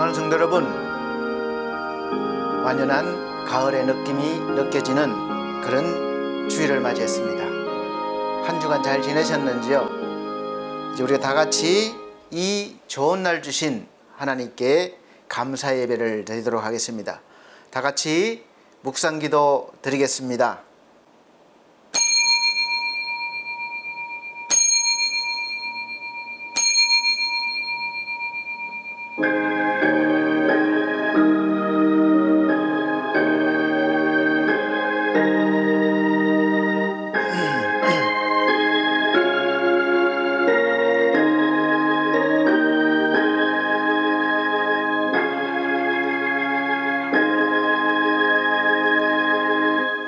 사랑하는 성도 여러분, 완연한 가을의 느낌이 느껴지는 그런 주일을 맞이했습니다. 한 주간 잘 지내셨는지요? 이제 우리가 다 같이 이 좋은 날 주신 하나님께 감사 예배를 드리도록 하겠습니다. 다 같이 묵상기도 드리겠습니다.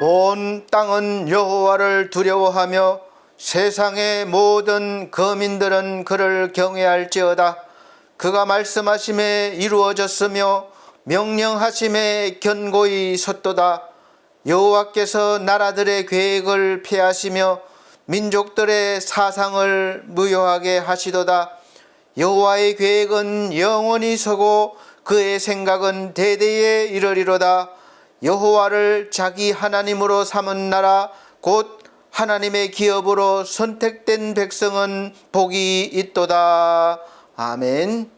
온 땅은 여호와를 두려워하며 세상의 모든 거민들은 그를 경외할지어다. 그가 말씀하심에 이루어졌으며 명령하심에 견고히 섰도다. 여호와께서 나라들의 계획을 폐하시며 민족들의 사상을 무효하게 하시도다. 여호와의 계획은 영원히 서고 그의 생각은 대대에 이르리로다. 여호와를 자기 하나님으로 삼은 나라 곧 하나님의 기업으로 선택된 백성은 복이 있도다. 아멘.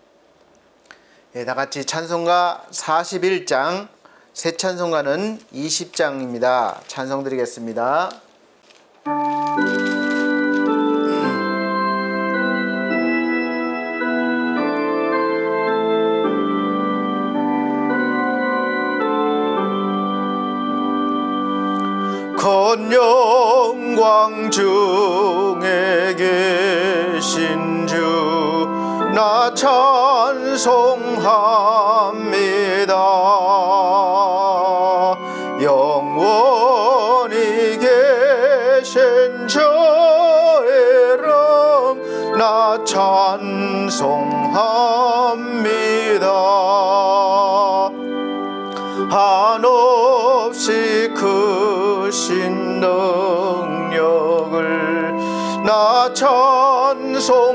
다 같이 찬송가 41장, 새 찬송가는 20장입니다. 찬송 드리겠습니다. 건 영광 중에 계신 주 나 찬송합니다. 영원히 계신 저의 이름 나 찬송합니다. 한없이 크신 능력을 나 찬송합니다.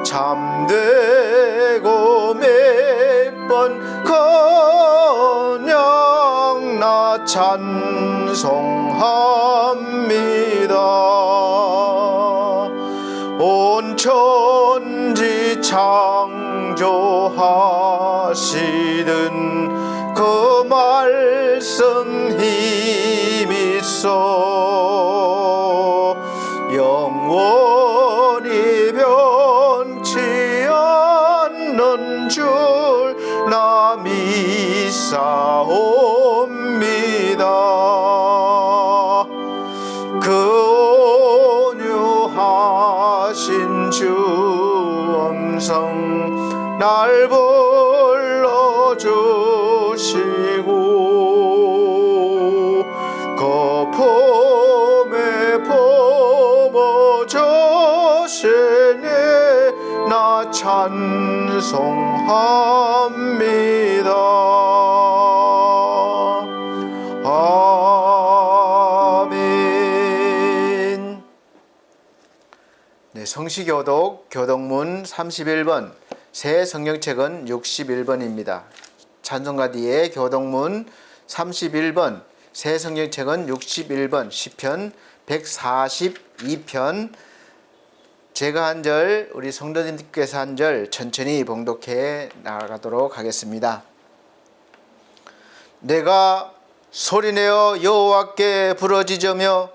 잠들고 매번 그냥 나 찬송합니다. 온 천지 창조하시던 그 말씀 힘있어 영원히 변치 않는 줄 나 믿사옵니다. 그 온유하신 주 음성 날 불러주시고 거품에 품어주시니 나 찬송합니다. 아멘. 성시교독 교독문 31번, 새 성경책은 61번입니다. 찬송가 뒤에 교독문 31번, 새 성경책은 61번, 시편 142편, 제가 한 절, 우리 성도님께서 한 절 천천히 봉독해 나가도록 하겠습니다. 내가 소리내어 여호와께 부르짖으며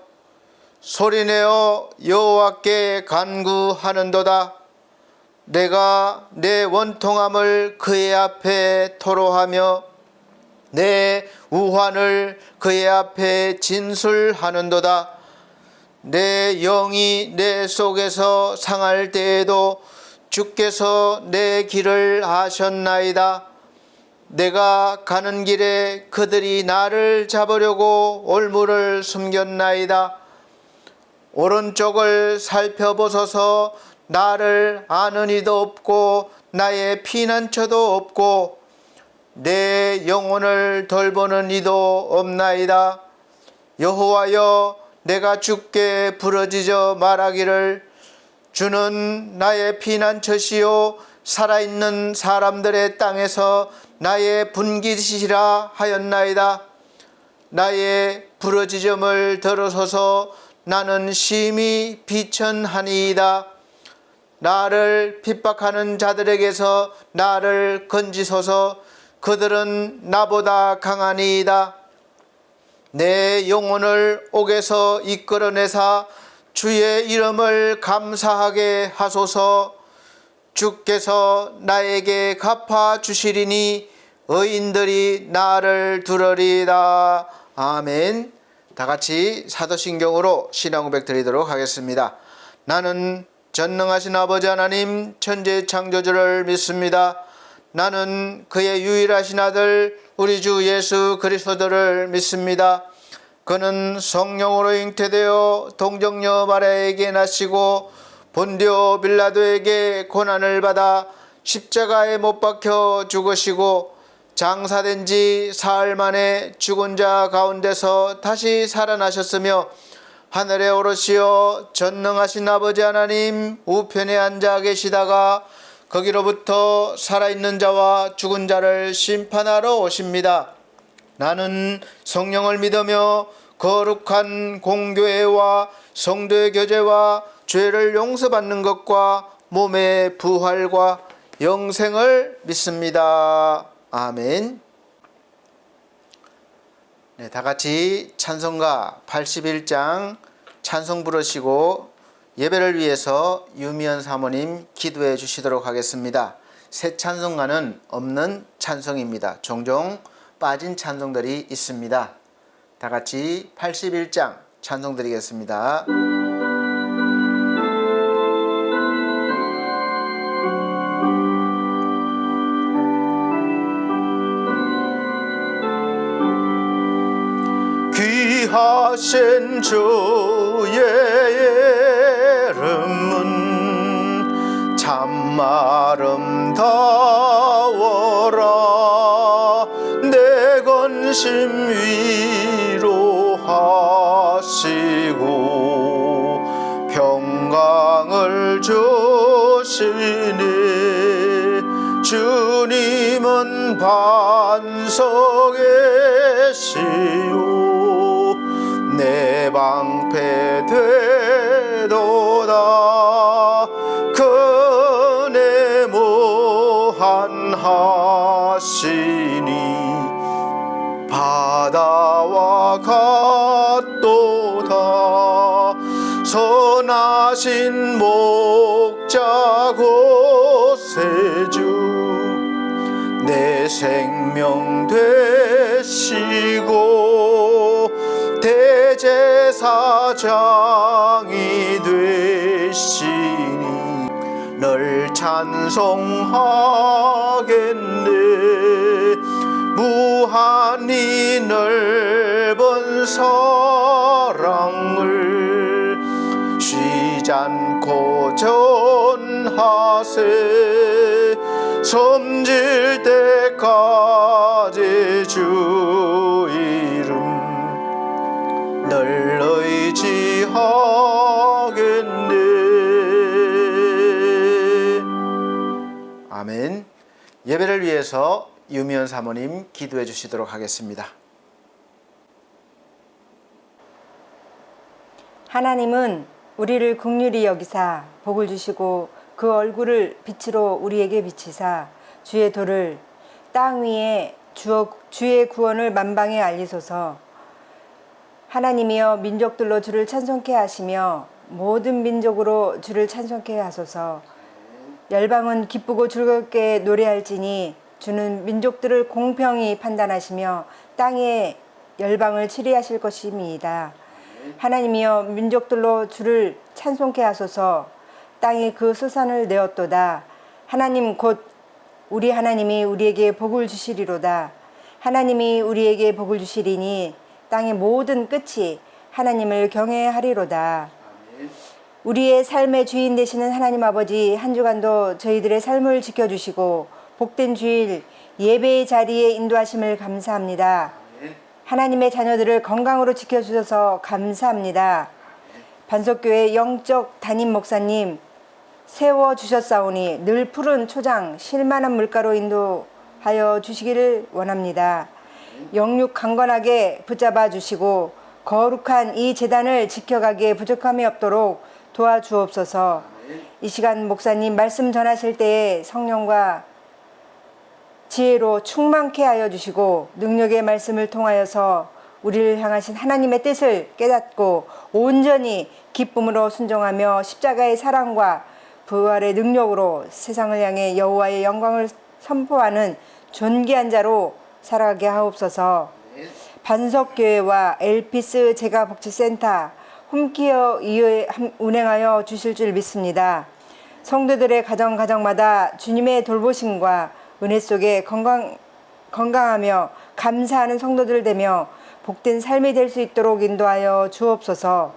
소리내어 여호와께 간구하는도다. 내가 내 원통함을 그의 앞에 토로하며 내 우환을 그의 앞에 진술하는도다. 내 영이 내 속에서 상할 때에도 주께서 내 길을 아셨나이다. 내가 가는 길에 그들이 나를 잡으려고 올무를 숨겼나이다. 오른쪽을 살펴보소서. 나를 아는 이도 없고 나의 피난처도 없고 내 영혼을 돌보는 이도 없나이다. 여호와여, 내가 주께 부르짖어 말하기를 주는 나의 피난처시요 살아있는 사람들의 땅에서 나의 분깃이시라 하였나이다. 나의 부르짖음을 들으소서. 나는 심히 비천하니이다. 나를 핍박하는 자들에게서 나를 건지소서. 그들은 나보다 강하니이다. 내 영혼을 옥에서 이끌어내사 주의 이름을 감사하게 하소서. 주께서 나에게 갚아 주시리니 의인들이 나를 두려리이다. 아멘. 다 같이 사도신경으로 신앙 고백 드리도록 하겠습니다. 나는 전능하신 아버지 하나님 천지 창조주를 믿습니다. 나는 그의 유일하신 아들 우리 주 예수 그리스도를 믿습니다. 그는 성령으로 잉태되어 동정녀 마리아에게 나시고 본디오 빌라도에게 고난을 받아 십자가에 못 박혀 죽으시고 장사된 지 사흘 만에 죽은 자 가운데서 다시 살아나셨으며 하늘에 오르시어 전능하신 아버지 하나님 우편에 앉아 계시다가 거기로부터 살아있는 자와 죽은 자를 심판하러 오십니다. 나는 성령을 믿으며 거룩한 공교회와 성도의 교제와 죄를 용서받는 것과 몸의 부활과 영생을 믿습니다. 아멘. 네, 다 같이 찬송가 81장 찬송 부르시고 예배를 위해서 유미연 사모님 기도해 주시도록 하겠습니다. 새 찬송가는 없는 찬송입니다. 종종 빠진 찬송들이 있습니다. 다 같이 81장 찬송 드리겠습니다. 귀하신 주의 이름은 참 아름다워라. 내 근심 위로하시고 평강을 주시니 주님은 반석에 시오 내 방패 되도다. 그네 무한하시니 바다와 같도다. 선하신 목자 구세주 내 생명 되시고 대제사장이 되시니 널 찬송하겠네. 무한히 넓은 사랑을 쉬지 않고 전하세. 섬질 때까지 주 이름 널 의지하겠네. 아멘. 예배를 위해서 유미연 사모님 기도해 주시도록 하겠습니다. 하나님은 우리를 긍휼히 여기사 복을 주시고 그 얼굴을 빛으로 우리에게 비치사 주의 도를 땅 위에 주의 구원을 만방에 알리소서. 하나님이여 민족들로 주를 찬송케 하시며 모든 민족으로 주를 찬송케 하소서. 열방은 기쁘고 즐겁게 노래할지니 주는 민족들을 공평히 판단하시며 땅에 열방을 치리하실 것입니다. 하나님이여 민족들로 주를 찬송케 하소서. 땅에 그 수산을 내었도다. 하나님 곧 우리 하나님이 우리에게 복을 주시리로다. 하나님이 우리에게 복을 주시리니 땅의 모든 끝이 하나님을 경외하리로다. 우리의 삶의 주인 되시는 하나님 아버지, 한 주간도 저희들의 삶을 지켜주시고 복된 주일 예배의 자리에 인도하심을 감사합니다. 하나님의 자녀들을 건강으로 지켜주셔서 감사합니다. 반석교회 영적 담임 목사님, 세워주셨사오니 늘 푸른 초장 실만한 물가로 인도하여 주시기를 원합니다. 영육 강건하게 붙잡아 주시고 거룩한 이 제단을 지켜가기에 부족함이 없도록 도와주옵소서. 이 시간 목사님 말씀 전하실 때에 성령과 지혜로 충만케 하여 주시고 능력의 말씀을 통하여서 우리를 향하신 하나님의 뜻을 깨닫고 온전히 기쁨으로 순종하며 십자가의 사랑과 부활의 능력으로 세상을 향해 여호와의 영광을 선포하는 존귀한 자로 살아가게 하옵소서. 반석교회와 엘피스 재가복지센터 홈케어 이외에 운행하여 주실 줄 믿습니다. 성도들의 가정마다 주님의 돌보심과 은혜 속에 건강하며 감사하는 성도들 되며 복된 삶이 될 수 있도록 인도하여 주옵소서.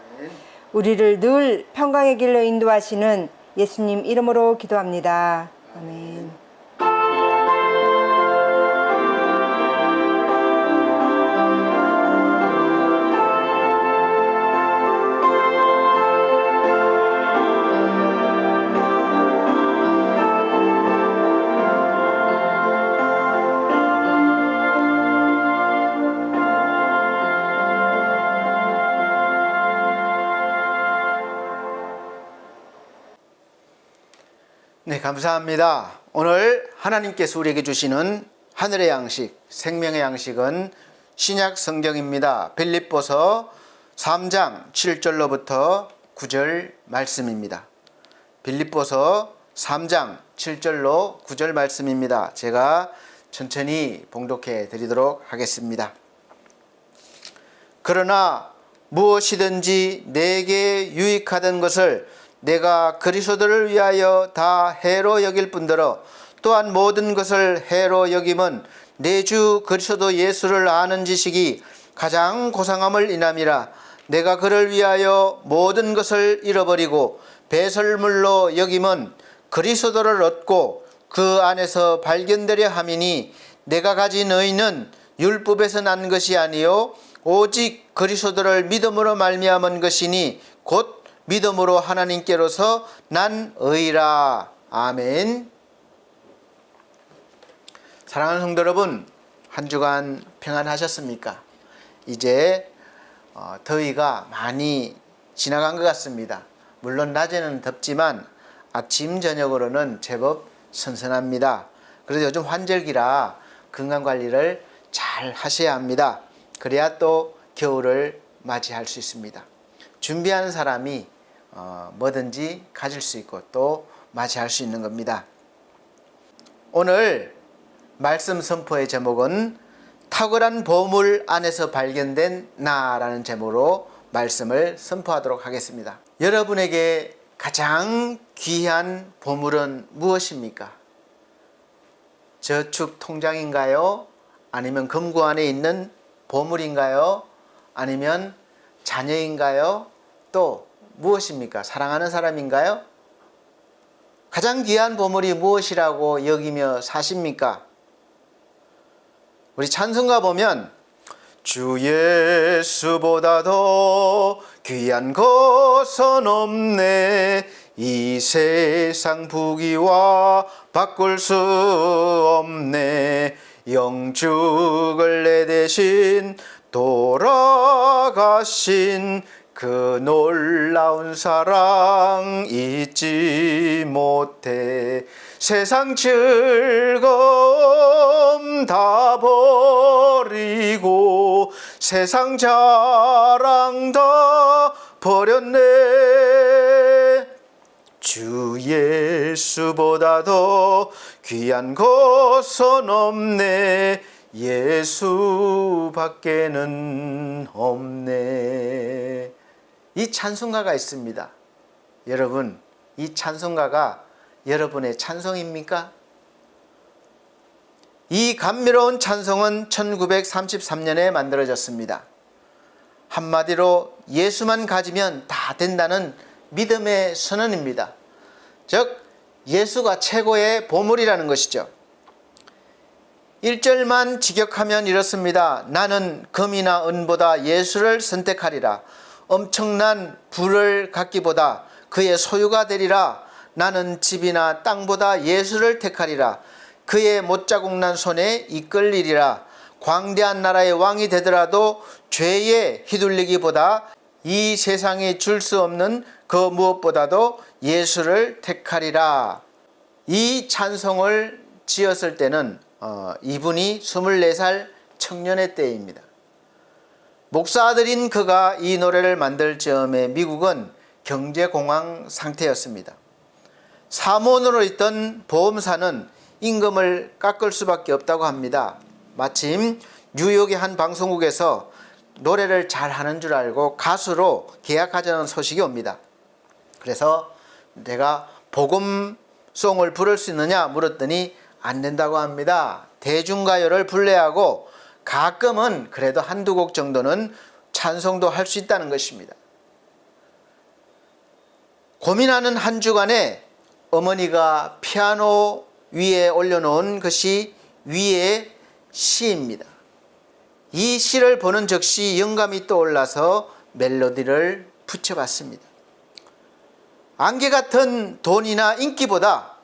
우리를 늘 평강의 길로 인도하시는 예수님 이름으로 기도합니다. 아멘. 네, 감사합니다. 오늘 하나님께서 우리에게 주시는 하늘의 양식, 생명의 양식은 신약 성경입니다. 빌립보서 3장 7절로부터 9절 말씀입니다. 빌립보서 3장 7절로 9절 말씀입니다. 제가 천천히 봉독해 드리도록 하겠습니다. 그러나 무엇이든지 내게 유익하던 것을 내가 그리스도를 위하여 다 해로 여길 뿐더러 또한 모든 것을 해로 여김은 내 주 그리스도 예수를 아는 지식이 가장 고상함을 인함이라. 내가 그를 위하여 모든 것을 잃어버리고 배설물로 여김은 그리스도를 얻고 그 안에서 발견되려 함이니 내가 가진 의는 율법에서 난 것이 아니요 오직 그리스도를 믿음으로 말미암은 것이니 곧 믿음으로 하나님께로서 난 의라. 아멘. 사랑하는 성도 여러분, 한 주간 평안하셨습니까? 이제 더위가 많이 지나간 것 같습니다. 물론 낮에는 덥지만 아침 저녁으로는 제법 선선합니다. 그래도 요즘 환절기라 건강관리를 잘 하셔야 합니다. 그래야 또 겨울을 맞이할 수 있습니다. 준비하는 사람이 뭐든지 가질 수 있고 또 맞이할 수 있는 겁니다. 오늘 말씀 선포의 제목은 탁월한 보물 안에서 발견된 나라는 제목으로 말씀을 선포하도록 하겠습니다. 여러분에게 가장 귀한 보물은 무엇입니까? 저축 통장인가요? 아니면 금고 안에 있는 보물인가요? 아니면 자녀인가요? 또 무엇입니까? 사랑하는 사람인가요? 가장 귀한 보물이 무엇이라고 여기며 사십니까? 우리 찬송가 보면 주 예수보다 더 귀한 것은 없네 이 세상 부귀와 바꿀 수 없네 영죽을 내 대신 돌아가신 그 놀라운 사랑 잊지 못해 세상 즐거움 다 버리고 세상 자랑 다 버렸네 주 예수보다 더 귀한 것은 없네 예수밖에는 없네. 이 찬송가가 있습니다. 여러분, 이 찬송가가 여러분의 찬송입니까? 이 감미로운 찬송은 1933년에 만들어졌습니다. 한마디로 예수만 가지면 다 된다는 믿음의 선언입니다. 즉 예수가 최고의 보물이라는 것이죠. 1절만 직역하면 이렇습니다. 나는 금이나 은보다 예수를 선택하리라. 엄청난 부를 갖기보다 그의 소유가 되리라. 나는 집이나 땅보다 예수를 택하리라. 그의 못자국 난 손에 이끌리리라. 광대한 나라의 왕이 되더라도 죄에 휘둘리기보다 이 세상에 줄 수 없는 그 무엇보다도 예수를 택하리라. 이 찬송을 지었을 때는 이분이 24살 청년의 때입니다. 목사들인 그가 이 노래를 만들 즈음에 미국은 경제공황 상태였습니다. 사모으로 있던 보험사는 임금을 깎을 수밖에 없다고 합니다. 마침 뉴욕의 한 방송국에서 노래를 잘하는 줄 알고 가수로 계약하자는 소식이 옵니다. 그래서 내가 복음송을 부를 수 있느냐 물었더니 안 된다고 합니다. 대중가요를 불러야하고 가끔은 그래도 한두 곡 정도는 찬송도 할 수 있다는 것입니다. 고민하는 한 주간에 어머니가 피아노 위에 올려놓은 것이 위의 시입니다. 이 시를 보는 즉시 영감이 떠올라서 멜로디를 붙여봤습니다. 안개 같은 돈이나 인기보다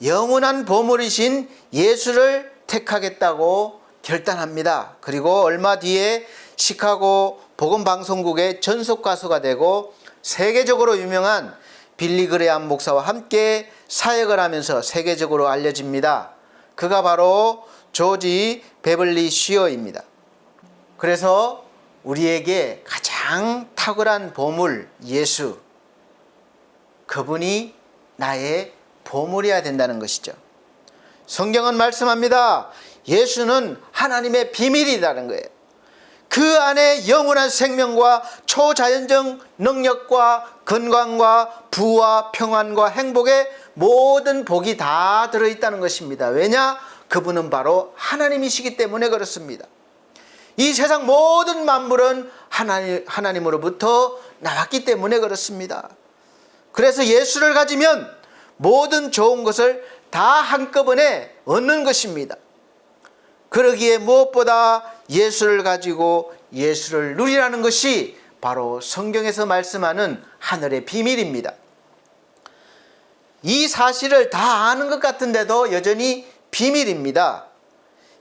영원한 보물이신 예수를 택하겠다고 결단합니다. 그리고 얼마 뒤에 시카고 복음방송국의 전속 가수가 되고 세계적으로 유명한 빌리 그레암 목사와 함께 사역을 하면서 세계적으로 알려집니다. 그가 바로 조지 베벌리 쉬어입니다. 그래서 우리에게 가장 탁월한 보물 예수, 그분이 나의 보물이어야 된다는 것이죠. 성경은 말씀합니다. 예수는 하나님의 비밀이라는 거예요. 그 안에 영원한 생명과 초자연적 능력과 건강과 부와 평안과 행복의 모든 복이 다 들어있다는 것입니다. 왜냐? 그분은 바로 하나님이시기 때문에 그렇습니다. 이 세상 모든 만물은 하나님으로부터 나왔기 때문에 그렇습니다. 그래서 예수를 가지면 모든 좋은 것을 다 한꺼번에 얻는 것입니다. 그러기에 무엇보다 예수를 가지고 예수를 누리라는 것이 바로 성경에서 말씀하는 하늘의 비밀입니다. 이 사실을 다 아는 것 같은데도 여전히 비밀입니다.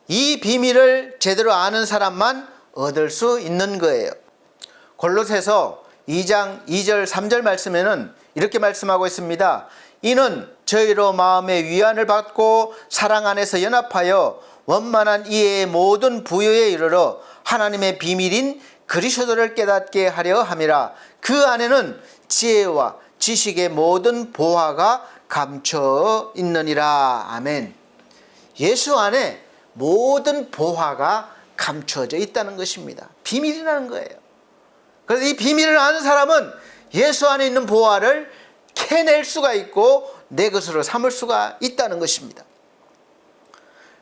이 비밀을 제대로 아는 사람만 얻을 수 있는 거예요. 골로새서 2장 2절 3절 말씀에는 이렇게 말씀하고 있습니다. 이는 저희로 마음의 위안을 받고 사랑 안에서 연합하여 원만한 이해의 모든 부요에 이르러 하나님의 비밀인 그리스도를 깨닫게 하려 함이라. 그 안에는 지혜와 지식의 모든 보화가 감춰 있느니라. 아멘. 예수 안에 모든 보화가 감춰져 있다는 것입니다. 비밀이라는 거예요. 그래서 이 비밀을 아는 사람은 예수 안에 있는 보화를 캐낼 수가 있고 내 것으로 삼을 수가 있다는 것입니다.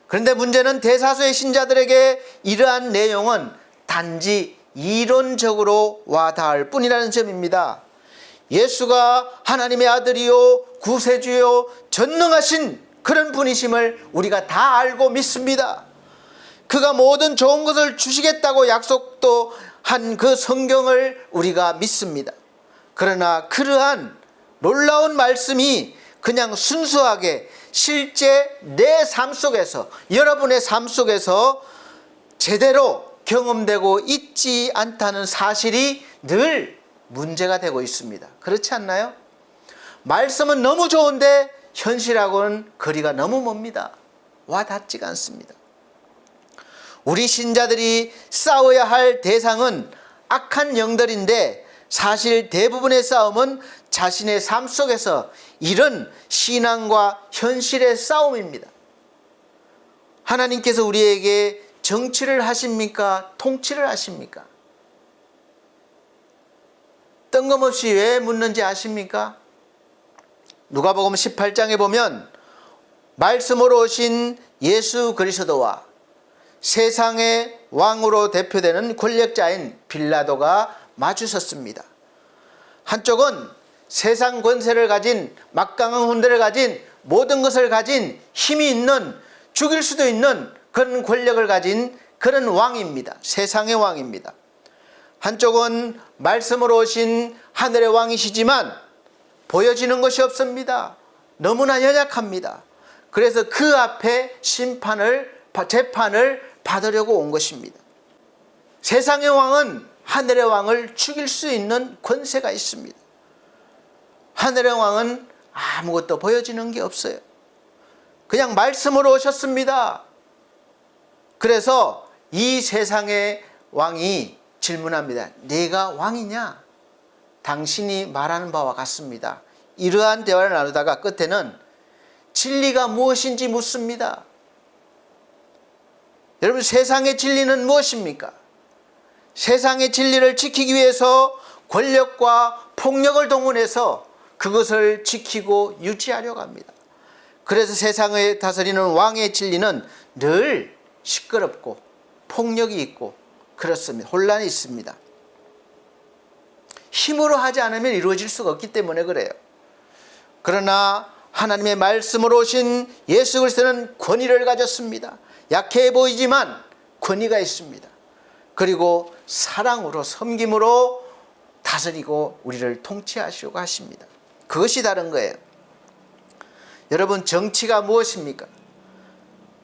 그런데 문제는 대사소의 신자들에게 이러한 내용은 단지 이론적으로 와닿을 뿐이라는 점입니다. 예수가 하나님의 아들이요 구세주요 전능하신 그런 분이심을 우리가 다 알고 믿습니다. 그가 모든 좋은 것을 주시겠다고 약속도 한 그 성경을 우리가 믿습니다. 그러나 그러한 놀라운 말씀이 그냥 순수하게 실제 내 삶 속에서, 여러분의 삶 속에서 제대로 경험되고 있지 않다는 사실이 늘 문제가 되고 있습니다. 그렇지 않나요? 말씀은 너무 좋은데 현실하고는 거리가 너무 멉니다. 와닿지가 않습니다. 우리 신자들이 싸워야 할 대상은 악한 영들인데 사실 대부분의 싸움은 자신의 삶 속에서 이런 신앙과 현실의 싸움입니다. 하나님께서 우리에게 정치를 하십니까? 통치를 하십니까? 뜬금없이 왜 묻는지 아십니까? 누가복음 18장에 보면 말씀으로 오신 예수 그리스도와 세상의 왕으로 대표되는 권력자인 빌라도가 마주섰습니다. 한쪽은 세상 권세를 가진 막강한 hun대를 가진 모든 것을 가진 힘이 있는 죽일 수도 있는 그런 권력을 가진 그런 왕입니다. 세상의 왕입니다. 한쪽은 말씀으로 오신 하늘의 왕이시지만 보여지는 것이 없습니다. 너무나 연약합니다. 그래서 그 앞에 재판을 받으려고 온 것입니다. 세상의 왕은 하늘의 왕을 죽일 수 있는 권세가 있습니다. 하늘의 왕은 아무것도 보여지는 게 없어요. 그냥 말씀으로 오셨습니다. 그래서 이 세상의 왕이 질문합니다. 네가 왕이냐? 당신이 말하는 바와 같습니다. 이러한 대화를 나누다가 끝에는 진리가 무엇인지 묻습니다. 여러분, 세상의 진리는 무엇입니까? 세상의 진리를 지키기 위해서 권력과 폭력을 동원해서 그것을 지키고 유지하려고 합니다. 그래서 세상을 다스리는 왕의 진리는 늘 시끄럽고 폭력이 있고 그렇습니다. 혼란이 있습니다. 힘으로 하지 않으면 이루어질 수가 없기 때문에 그래요. 그러나 하나님의 말씀으로 오신 예수 그리스도는 권위를 가졌습니다. 약해 보이지만 권위가 있습니다. 그리고 사랑으로, 섬김으로 다스리고 우리를 통치하시려고 하십니다. 그것이 다른 거예요. 여러분, 정치가 무엇입니까?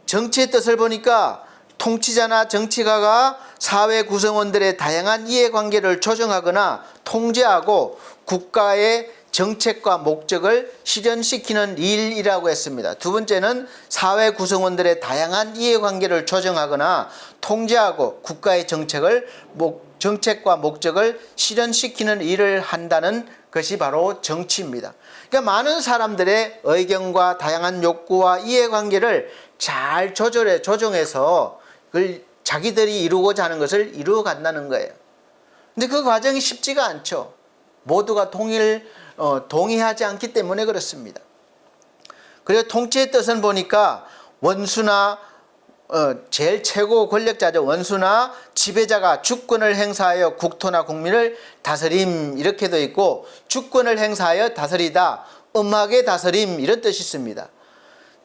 정치의 뜻을 보니까 통치자나 정치가가 사회 구성원들의 다양한 이해관계를 조정하거나 통제하고 국가의 정책과 목적을 실현시키는 일이라고 했습니다. 두 번째는 사회 구성원들의 다양한 이해관계를 조정하거나 통제하고 국가의 정책과 목적을 실현시키는 일을 한다는 것이 바로 정치입니다. 그러니까 많은 사람들의 의견과 다양한 욕구와 이해관계를 잘 조정해서 그걸 자기들이 이루고자 하는 것을 이루어 간다는 거예요. 근데 그 과정이 쉽지가 않죠. 모두가 동의하지 않기 때문에 그렇습니다. 그래서 통치의 뜻은 보니까 원수나 제일 최고 권력자죠. 원수나 지배자가 주권을 행사하여 국토나 국민을 다스림, 이렇게 돼 있고, 주권을 행사하여 다스리다, 엄하게 다스림, 이런 뜻이 있습니다.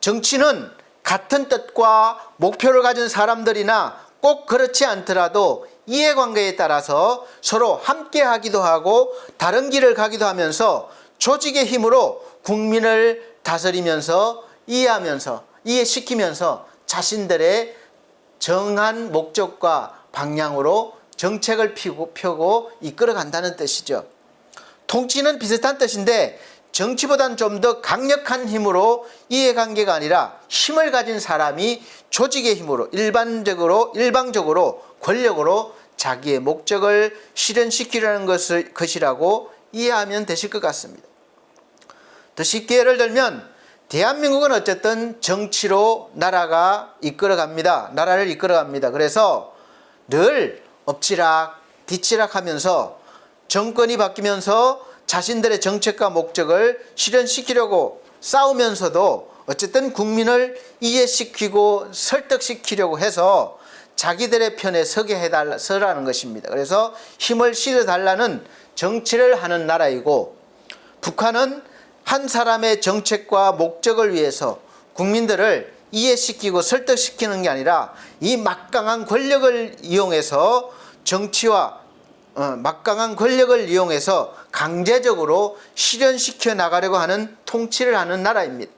정치는 같은 뜻과 목표를 가진 사람들이나 꼭 그렇지 않더라도 이해관계에 따라서 서로 함께 하기도 하고 다른 길을 가기도 하면서 조직의 힘으로 국민을 다스리면서 이해시키면서 자신들의 정한 목적과 방향으로 정책을 펴고 이끌어 간다는 뜻이죠. 통치는 비슷한 뜻인데 정치보다는 좀 더 강력한 힘으로 이해관계가 아니라 힘을 가진 사람이 조직의 힘으로 일방적으로 권력으로 자기의 목적을 실현시키려는 것이라고 이해하면 되실 것 같습니다. 더 쉽게 예를 들면 대한민국은 어쨌든 정치로 나라를 이끌어갑니다. 그래서 늘 엎치락 뒤치락 하면서 정권이 바뀌면서 자신들의 정책과 목적을 실현시키려고 싸우면서도 어쨌든 국민을 이해시키고 설득시키려고 해서 자기들의 편에 서라는 것입니다. 그래서 힘을 실어달라는 정치를 하는 나라이고, 북한은 한 사람의 정책과 목적을 위해서 국민들을 이해시키고 설득시키는 게 아니라 이 막강한 권력을 이용해서 막강한 권력을 이용해서 강제적으로 실현시켜 나가려고 하는 통치를 하는 나라입니다.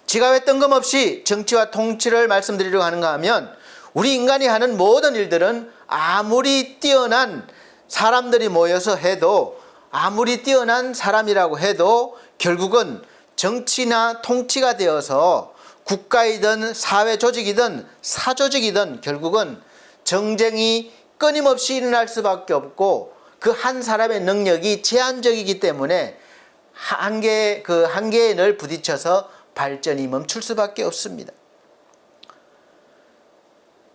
제가 왜 뜬금없이 정치와 통치를 말씀드리려고 하는가 하면, 우리 인간이 하는 모든 일들은 아무리 뛰어난 사람들이 모여서 해도, 아무리 뛰어난 사람이라고 해도 결국은 정치나 통치가 되어서 국가이든 사회 조직이든 사조직이든 결국은 정쟁이 끊임없이 일어날 수밖에 없고, 그 한 사람의 능력이 제한적이기 때문에 한계에 늘 부딪혀서 발전이 멈출 수밖에 없습니다.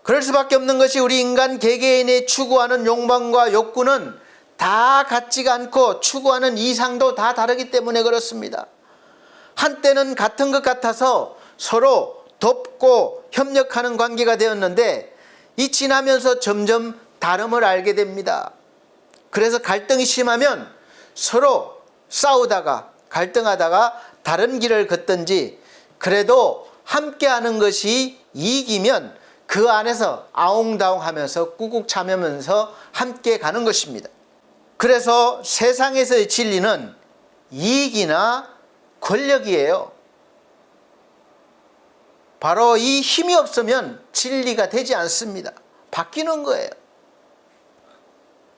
그럴 수밖에 없는 것이 우리 인간 개개인의 추구하는 욕망과 욕구는 다 같지가 않고 추구하는 이상도 다 다르기 때문에 그렇습니다. 한때는 같은 것 같아서 서로 돕고 협력하는 관계가 되었는데, 이 지나면서 점점 다름을 알게 됩니다. 그래서 갈등이 심하면 서로 싸우다가 갈등하다가 다른 길을 걷든지, 그래도 함께하는 것이 이익이면 그 안에서 아웅다웅하면서 꾹꾹 참으면서 함께 가는 것입니다. 그래서 세상에서의 진리는 이익이나 권력이에요. 바로 이 힘이 없으면 진리가 되지 않습니다. 바뀌는 거예요.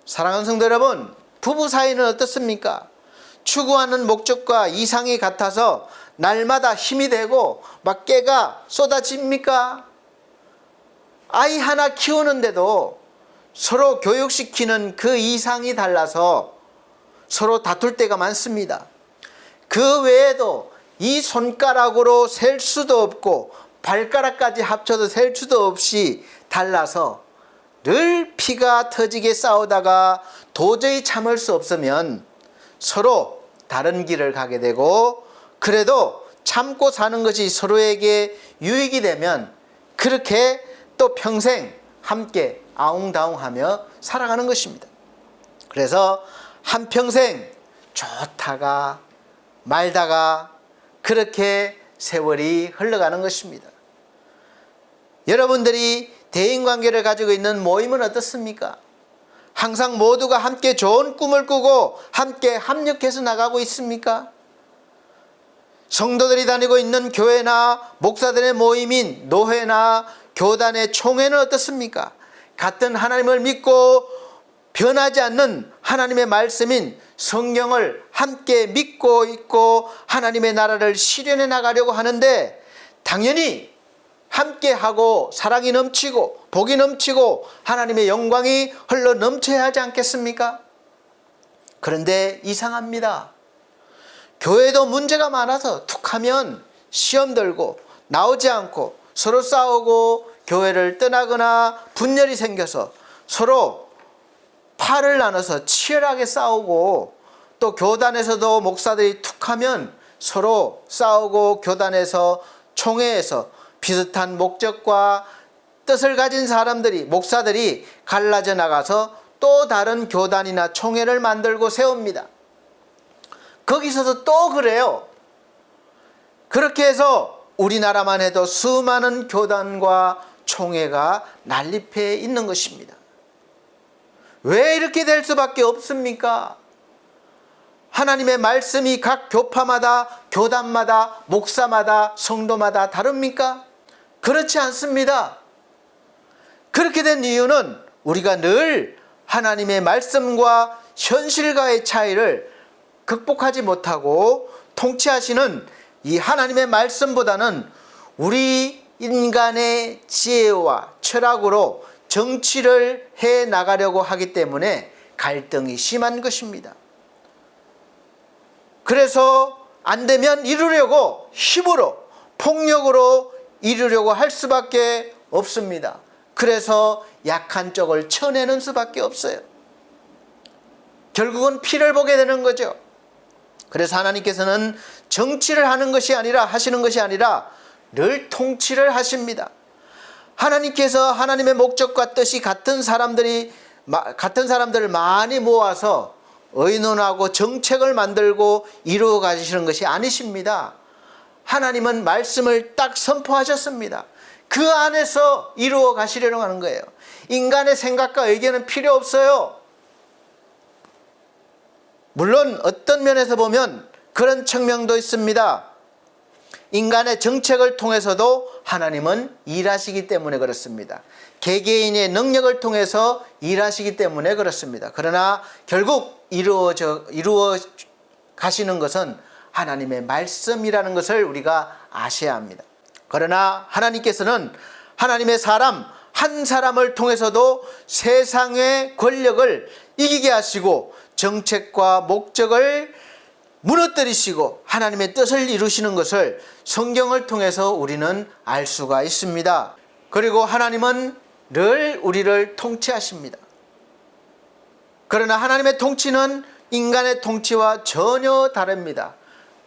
사랑하는 성도 여러분, 부부 사이는 어떻습니까? 추구하는 목적과 이상이 같아서 날마다 힘이 되고 막 깨가 쏟아집니까? 아이 하나 키우는데도 서로 교육시키는 그 이상이 달라서 서로 다툴 때가 많습니다. 그 외에도 이 손가락으로 셀 수도 없고 발가락까지 합쳐도 셀 수도 없이 달라서 늘 피가 터지게 싸우다가 도저히 참을 수 없으면 서로 다른 길을 가게 되고, 그래도 참고 사는 것이 서로에게 유익이 되면 그렇게 또 평생 함께 아웅다웅하며 살아가는 것입니다. 그래서 한평생 좋다가 말다가 그렇게 세월이 흘러가는 것입니다. 여러분들이 대인관계를 가지고 있는 모임은 어떻습니까? 항상 모두가 함께 좋은 꿈을 꾸고 함께 합력해서 나가고 있습니까? 성도들이 다니고 있는 교회나 목사들의 모임인 노회나 교단의 총회는 어떻습니까? 같은 하나님을 믿고 변하지 않는 하나님의 말씀인 성경을 함께 믿고 있고 하나님의 나라를 실현해 나가려고 하는데, 당연히 함께하고 사랑이 넘치고 복이 넘치고 하나님의 영광이 흘러 넘쳐야 하지 않겠습니까? 그런데 이상합니다. 교회도 문제가 많아서 툭하면 시험 들고 나오지 않고 서로 싸우고 교회를 떠나거나 분열이 생겨서 서로 팔을 나눠서 치열하게 싸우고, 또 교단에서도 목사들이 툭하면 서로 싸우고 교단에서 총회에서 비슷한 목적과 뜻을 가진 사람들이, 목사들이 갈라져 나가서 또 다른 교단이나 총회를 만들고 세웁니다. 거기서도 또 그래요. 그렇게 해서 우리나라만 해도 수많은 교단과 총회가 난립해 있는 것입니다. 왜 이렇게 될 수밖에 없습니까? 하나님의 말씀이 각 교파마다, 교단마다, 목사마다, 성도마다 다릅니까? 그렇지 않습니다. 그렇게 된 이유는 우리가 늘 하나님의 말씀과 현실과의 차이를 극복하지 못하고 통치하시는 이 하나님의 말씀보다는 우리 인간의 지혜와 철학으로 정치를 해 나가려고 하기 때문에 갈등이 심한 것입니다. 그래서 안 되면 이루려고 힘으로, 폭력으로 이루려고 할 수밖에 없습니다. 그래서 약한 쪽을 쳐내는 수밖에 없어요. 결국은 피를 보게 되는 거죠. 그래서 하나님께서는 정치를 하는 것이 아니라, 하시는 것이 아니라 늘 통치를 하십니다. 하나님께서 하나님의 목적과 뜻이 같은 사람들을 많이 모아서 의논하고 정책을 만들고 이루어 가시는 것이 아니십니다. 하나님은 말씀을 딱 선포하셨습니다. 그 안에서 이루어 가시려고 하는 거예요. 인간의 생각과 의견은 필요 없어요. 물론 어떤 면에서 보면 그런 측면도 있습니다. 인간의 정책을 통해서도 하나님은 일하시기 때문에 그렇습니다. 개개인의 능력을 통해서 일하시기 때문에 그렇습니다. 그러나 결국 이루어 가시는 것은 하나님의 말씀이라는 것을 우리가 아셔야 합니다. 그러나 하나님께서는 하나님의 사람 한 사람을 통해서도 세상의 권력을 이기게 하시고 정책과 목적을 무너뜨리시고 하나님의 뜻을 이루시는 것을 성경을 통해서 우리는 알 수가 있습니다. 그리고 하나님은 늘 우리를 통치하십니다. 그러나 하나님의 통치는 인간의 통치와 전혀 다릅니다.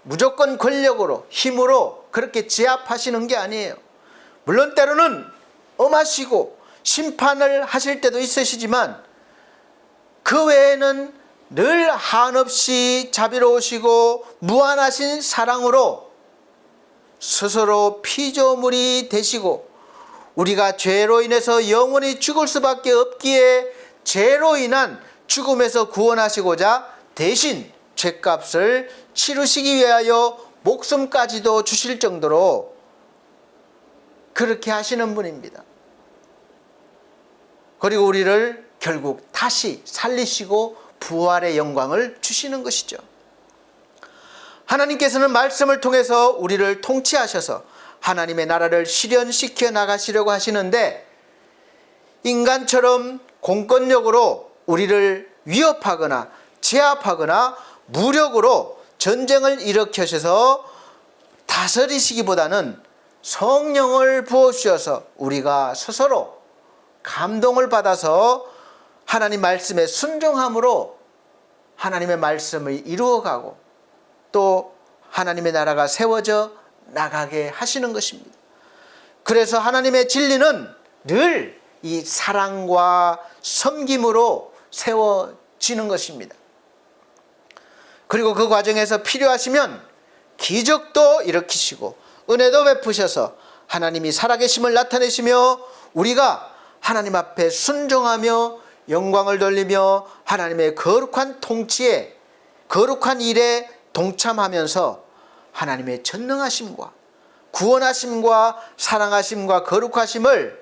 무조건 권력으로, 힘으로 그렇게 제압하시는 게 아니에요. 물론 때로는 엄하시고 심판을 하실 때도 있으시지만 그 외에는 늘 한없이 자비로우시고 무한하신 사랑으로 스스로 피조물이 되시고 우리가 죄로 인해서 영원히 죽을 수밖에 없기에 죄로 인한 죽음에서 구원하시고자 대신 죄값을 치르시기 위하여 목숨까지도 주실 정도로 그렇게 하시는 분입니다. 그리고 우리를 결국 다시 살리시고 부활의 영광을 주시는 것이죠. 하나님께서는 말씀을 통해서 우리를 통치하셔서 하나님의 나라를 실현시켜 나가시려고 하시는데, 인간처럼 공권력으로 우리를 위협하거나 제압하거나 무력으로 전쟁을 일으켜셔서 다스리시기보다는 성령을 부어주셔서 우리가 스스로 감동을 받아서 하나님 말씀에 순종함으로 하나님의 말씀을 이루어가고 또 하나님의 나라가 세워져 나가게 하시는 것입니다. 그래서 하나님의 진리는 늘 이 사랑과 섬김으로 세워지는 것입니다. 그리고 그 과정에서 필요하시면 기적도 일으키시고 은혜도 베푸셔서 하나님이 살아계심을 나타내시며 우리가 하나님 앞에 순종하며 영광을 돌리며 하나님의 거룩한 통치에, 거룩한 일에 동참하면서 하나님의 전능하심과 구원하심과 사랑하심과 거룩하심을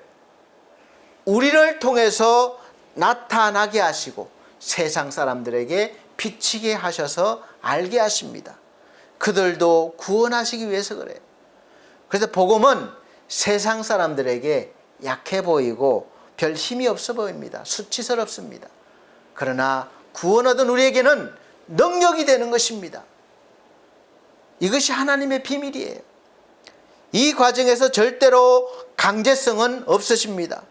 우리를 통해서 나타나게 하시고 세상 사람들에게 비치게 하셔서 알게 하십니다. 그들도 구원하시기 위해서 그래요. 그래서 복음은 세상 사람들에게 약해 보이고 별 힘이 없어 보입니다. 수치스럽습니다. 그러나 구원 얻은 우리에게는 능력이 되는 것입니다. 이것이 하나님의 비밀이에요. 이 과정에서 절대로 강제성은 없으십니다.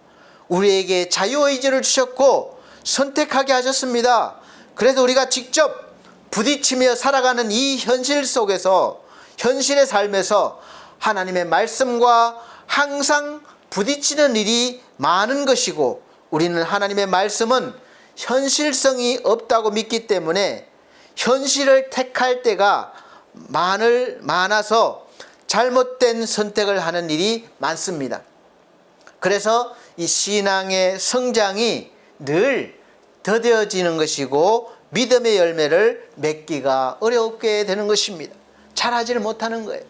우리에게 자유의지를 주셨고 선택하게 하셨습니다. 그래서 우리가 직접 부딪히며 살아가는 이 현실 속에서, 현실의 삶에서 하나님의 말씀과 항상 부딪히는 일이 많은 것이고, 우리는 하나님의 말씀은 현실성이 없다고 믿기 때문에 현실을 택할 때가 많아서 잘못된 선택을 하는 일이 많습니다. 그래서 이 신앙의 성장이 늘 더뎌지는 것이고 믿음의 열매를 맺기가 어렵게 되는 것입니다. 잘하지를 못하는 거예요.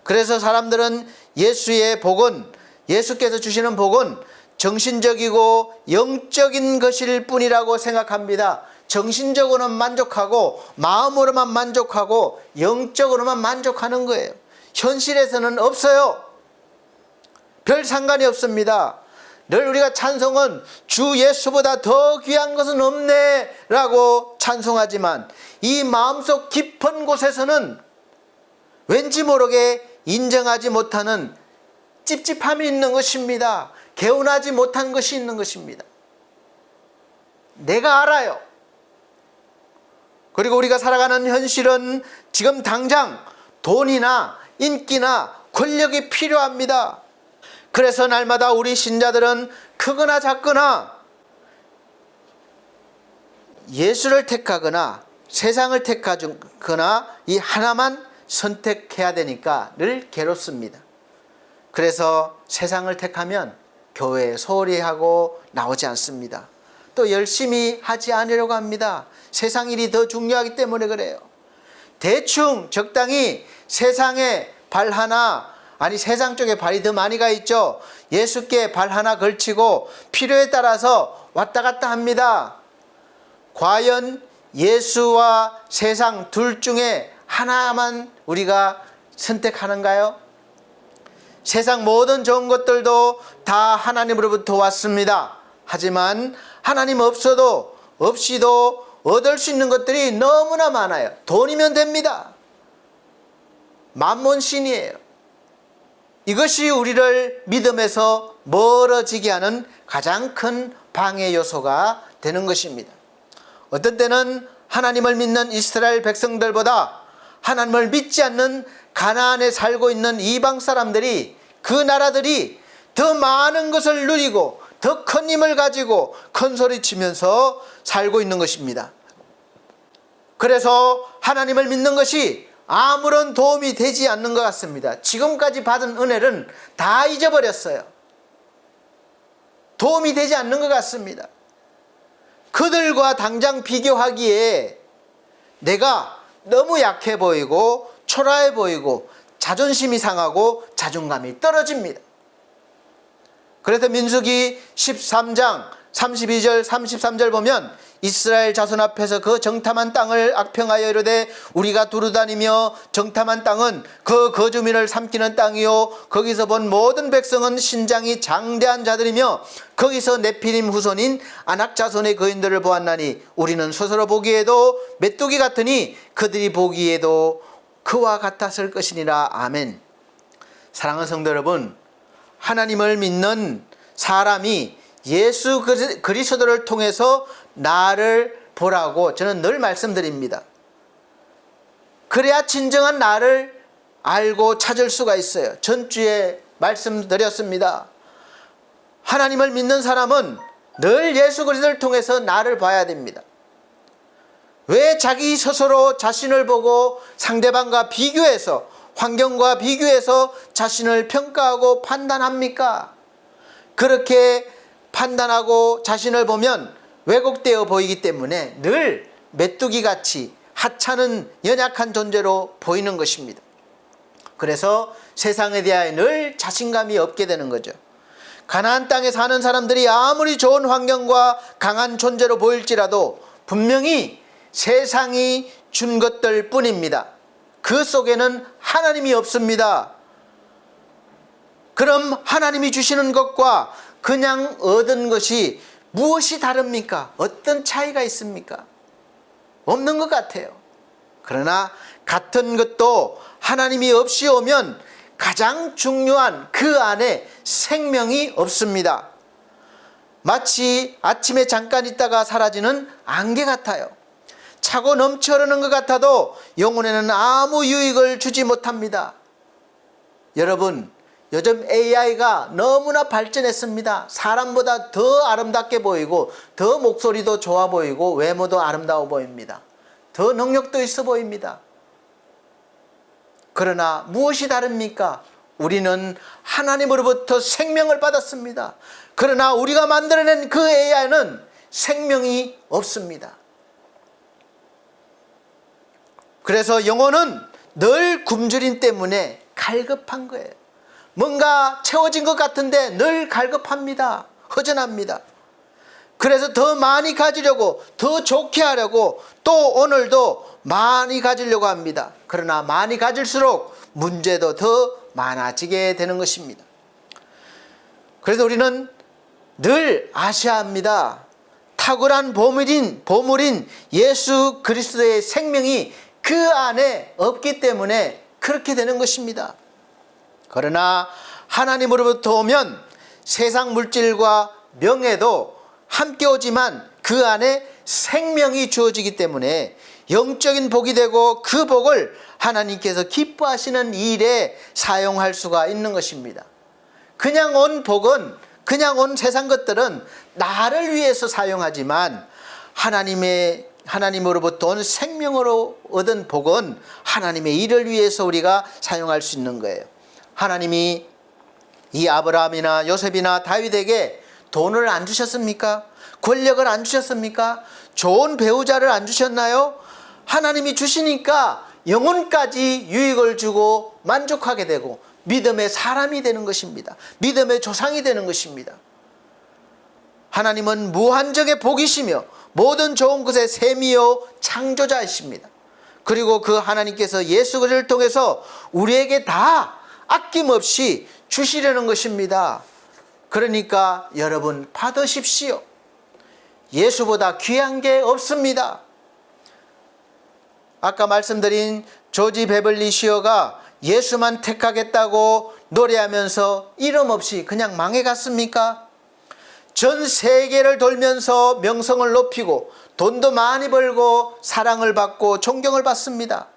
그래서 사람들은 예수의 복은, 예수께서 주시는 복은 정신적이고 영적인 것일 뿐이라고 생각합니다. 정신적으로만 만족하고 마음으로만 만족하고 영적으로만 만족하는 거예요. 현실에서는 없어요. 별 상관이 없습니다. 늘 우리가 찬송은 주 예수보다 더 귀한 것은 없네 라고 찬송하지만 이 마음속 깊은 곳에서는 왠지 모르게 인정하지 못하는 찝찝함이 있는 것입니다. 개운하지 못한 것이 있는 것입니다. 내가 알아요. 그리고 우리가 살아가는 현실은 지금 당장 돈이나 인기나 권력이 필요합니다. 그래서 날마다 우리 신자들은 크거나 작거나 예수를 택하거나 세상을 택하거나 이 하나만 선택해야 되니까 늘 괴롭습니다. 그래서 세상을 택하면 교회에 소홀히 하고 나오지 않습니다. 또 열심히 하지 않으려고 합니다. 세상 일이 더 중요하기 때문에 그래요. 대충 적당히 세상에 발 하나, 아니 세상 쪽에 발이 더 많이 가 있죠. 예수께 발 하나 걸치고 필요에 따라서 왔다 갔다 합니다. 과연 예수와 세상 둘 중에 하나만 우리가 선택하는가요? 세상 모든 좋은 것들도 다 하나님으로부터 왔습니다. 하지만 하나님 없이도 얻을 수 있는 것들이 너무나 많아요. 돈이면 됩니다. 만몬신이에요. 이것이 우리를 믿음에서 멀어지게 하는 가장 큰 방해 요소가 되는 것입니다. 어떤 때는 하나님을 믿는 이스라엘 백성들보다 하나님을 믿지 않는 가나안에 살고 있는 이방 사람들이, 그 나라들이 더 많은 것을 누리고 더 큰 힘을 가지고 큰 소리 치면서 살고 있는 것입니다. 그래서 하나님을 믿는 것이 아무런 도움이 되지 않는 것 같습니다. 지금까지 받은 은혜는 다 잊어버렸어요. 도움이 되지 않는 것 같습니다. 그들과 당장 비교하기에 내가 너무 약해 보이고 초라해 보이고 자존심이 상하고 자존감이 떨어집니다. 그래서 민수기 13장 32절 33절 보면 이스라엘 자손 앞에서 그 정탐한 땅을 악평하여 이르되 우리가 두루다니며 정탐한 땅은 그 거주민을 삼키는 땅이요 거기서 본 모든 백성은 신장이 장대한 자들이며 거기서 네피림 후손인 아낙 자손의 거인들을 보았나니 우리는 스스로 보기에도 메뚜기 같으니 그들이 보기에도 그와 같았을 것이니라. 아멘. 사랑하는 성도 여러분, 하나님을 믿는 사람이 예수 그리스도를 통해서 나를 보라고 저는 늘 말씀드립니다. 그래야 진정한 나를 알고 찾을 수가 있어요. 전주에 말씀드렸습니다. 하나님을 믿는 사람은 늘 예수 그리스도를 통해서 나를 봐야 됩니다. 왜 자기 스스로 자신을 보고 상대방과 비교해서 환경과 비교해서 자신을 평가하고 판단합니까? 그렇게 판단하고 자신을 보면 왜곡되어 보이기 때문에 늘 메뚜기같이 하찮은 연약한 존재로 보이는 것입니다. 그래서 세상에 대하여 늘 자신감이 없게 되는 거죠. 가나안 땅에 사는 사람들이 아무리 좋은 환경과 강한 존재로 보일지라도 분명히 세상이 준 것들 뿐입니다. 그 속에는 하나님이 없습니다. 그럼 하나님이 주시는 것과 그냥 얻은 것이 무엇이 다릅니까? 어떤 차이가 있습니까? 없는 것 같아요. 그러나 같은 것도 하나님이 없이 오면 가장 중요한 그 안에 생명이 없습니다. 마치 아침에 잠깐 있다가 사라지는 안개 같아요. 차고 넘쳐 흐르는 것 같아도 영혼에는 아무 유익을 주지 못합니다. 여러분, 요즘 AI가 너무나 발전했습니다. 사람보다 더 아름답게 보이고 더 목소리도 좋아 보이고 외모도 아름다워 보입니다. 더 능력도 있어 보입니다. 그러나 무엇이 다릅니까? 우리는 하나님으로부터 생명을 받았습니다. 그러나 우리가 만들어낸 그 AI는 생명이 없습니다. 그래서 영혼은 늘 굶주림 때문에 갈급한 거예요. 뭔가 채워진 것 같은데 늘 갈급합니다. 허전합니다. 그래서 더 많이 가지려고, 더 좋게 하려고 또 오늘도 많이 가지려고 합니다. 그러나 많이 가질수록 문제도 더 많아지게 되는 것입니다. 그래서 우리는 늘 아셔야 합니다. 탁월한 보물인 예수 그리스도의 생명이 그 안에 없기 때문에 그렇게 되는 것입니다. 그러나 하나님으로부터 오면 세상 물질과 명예도 함께 오지만 그 안에 생명이 주어지기 때문에 영적인 복이 되고 그 복을 하나님께서 기뻐하시는 일에 사용할 수가 있는 것입니다. 그냥 온 복은, 그냥 온 세상 것들은 나를 위해서 사용하지만 하나님으로부터 온 생명으로 얻은 복은 하나님의 일을 위해서 우리가 사용할 수 있는 거예요. 하나님이 이 아브라함이나 요셉이나 다윗에게 돈을 안 주셨습니까? 권력을 안 주셨습니까? 좋은 배우자를 안 주셨나요? 하나님이 주시니까 영혼까지 유익을 주고 만족하게 되고 믿음의 사람이 되는 것입니다. 믿음의 조상이 되는 것입니다. 하나님은 무한정의 복이시며 모든 좋은 것의 셈이요 창조자이십니다. 그리고 그 하나님께서 예수 그리스도를 통해서 우리에게 다 아낌없이 주시려는 것입니다. 그러니까 여러분 받으십시오. 예수보다 귀한 게 없습니다. 아까 말씀드린 조지 베벌리 시어가 예수만 택하겠다고 노래하면서 이름 없이 그냥 망해갔습니까? 전 세계를 돌면서 명성을 높이고 돈도 많이 벌고 사랑을 받고 존경을 받습니다.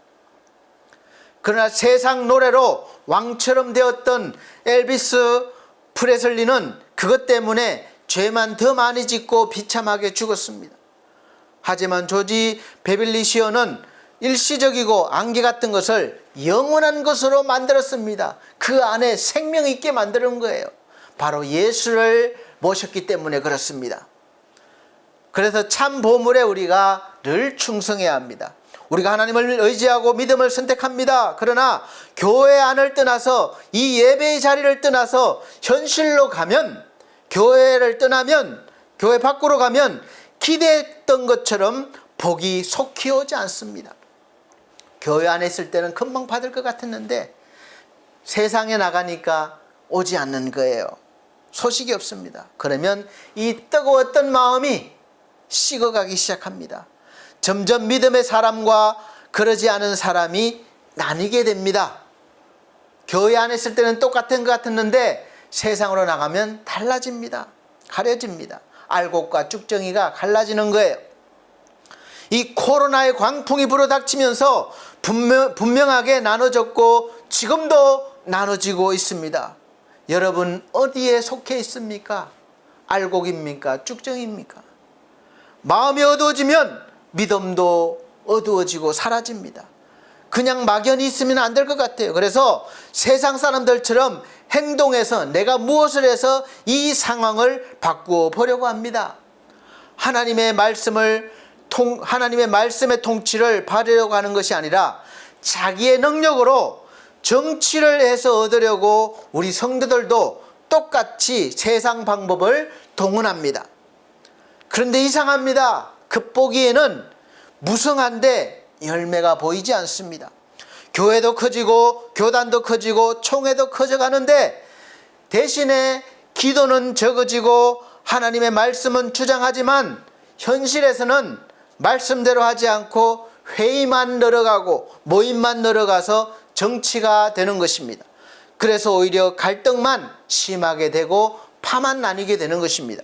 그러나 세상 노래로 왕처럼 되었던 엘비스 프레슬리는 그것 때문에 죄만 더 많이 짓고 비참하게 죽었습니다. 하지만 조지 베벌리 시어는 일시적이고 안개 같은 것을 영원한 것으로 만들었습니다. 그 안에 생명 있게 만드는 거예요. 바로 예수를 모셨기 때문에 그렇습니다. 그래서 참 보물에 우리가 늘 충성해야 합니다. 우리가 하나님을 의지하고 믿음을 선택합니다. 그러나 교회 안을 떠나서 이 예배의 자리를 떠나서 현실로 가면, 교회를 떠나면, 교회 밖으로 가면 기대했던 것처럼 복이 속히 오지 않습니다. 교회 안에 있을 때는 금방 받을 것 같았는데 세상에 나가니까 오지 않는 거예요. 소식이 없습니다. 그러면 이 뜨거웠던 마음이 식어가기 시작합니다. 점점 믿음의 사람과 그러지 않은 사람이 나뉘게 됩니다. 교회 안에 있을 때는 똑같은 것 같았는데 세상으로 나가면 달라집니다. 가려집니다. 알곡과 쭉정이가 갈라지는 거예요. 이 코로나의 광풍이 불어닥치면서 분명하게 나눠졌고 지금도 나눠지고 있습니다. 여러분 어디에 속해 있습니까? 알곡입니까? 쭉정입니까? 마음이 어두워지면 믿음도 어두워지고 사라집니다. 그냥 막연히 있으면 안 될 것 같아요. 그래서 세상 사람들처럼 행동해서 내가 무엇을 해서 이 상황을 바꾸어 보려고 합니다. 하나님의 말씀의 통치를 받으려고 하는 것이 아니라 자기의 능력으로 정치를 해서 얻으려고 우리 성도들도 똑같이 세상 방법을 동원합니다. 그런데 이상합니다. 겉보기에는 무성한데 열매가 보이지 않습니다. 교회도 커지고 교단도 커지고 총회도 커져가는데 대신에 기도는 적어지고 하나님의 말씀은 주장하지만 현실에서는 말씀대로 하지 않고 회의만 늘어가고 모임만 늘어가서 정치가 되는 것입니다. 그래서 오히려 갈등만 심하게 되고 파만 나뉘게 되는 것입니다.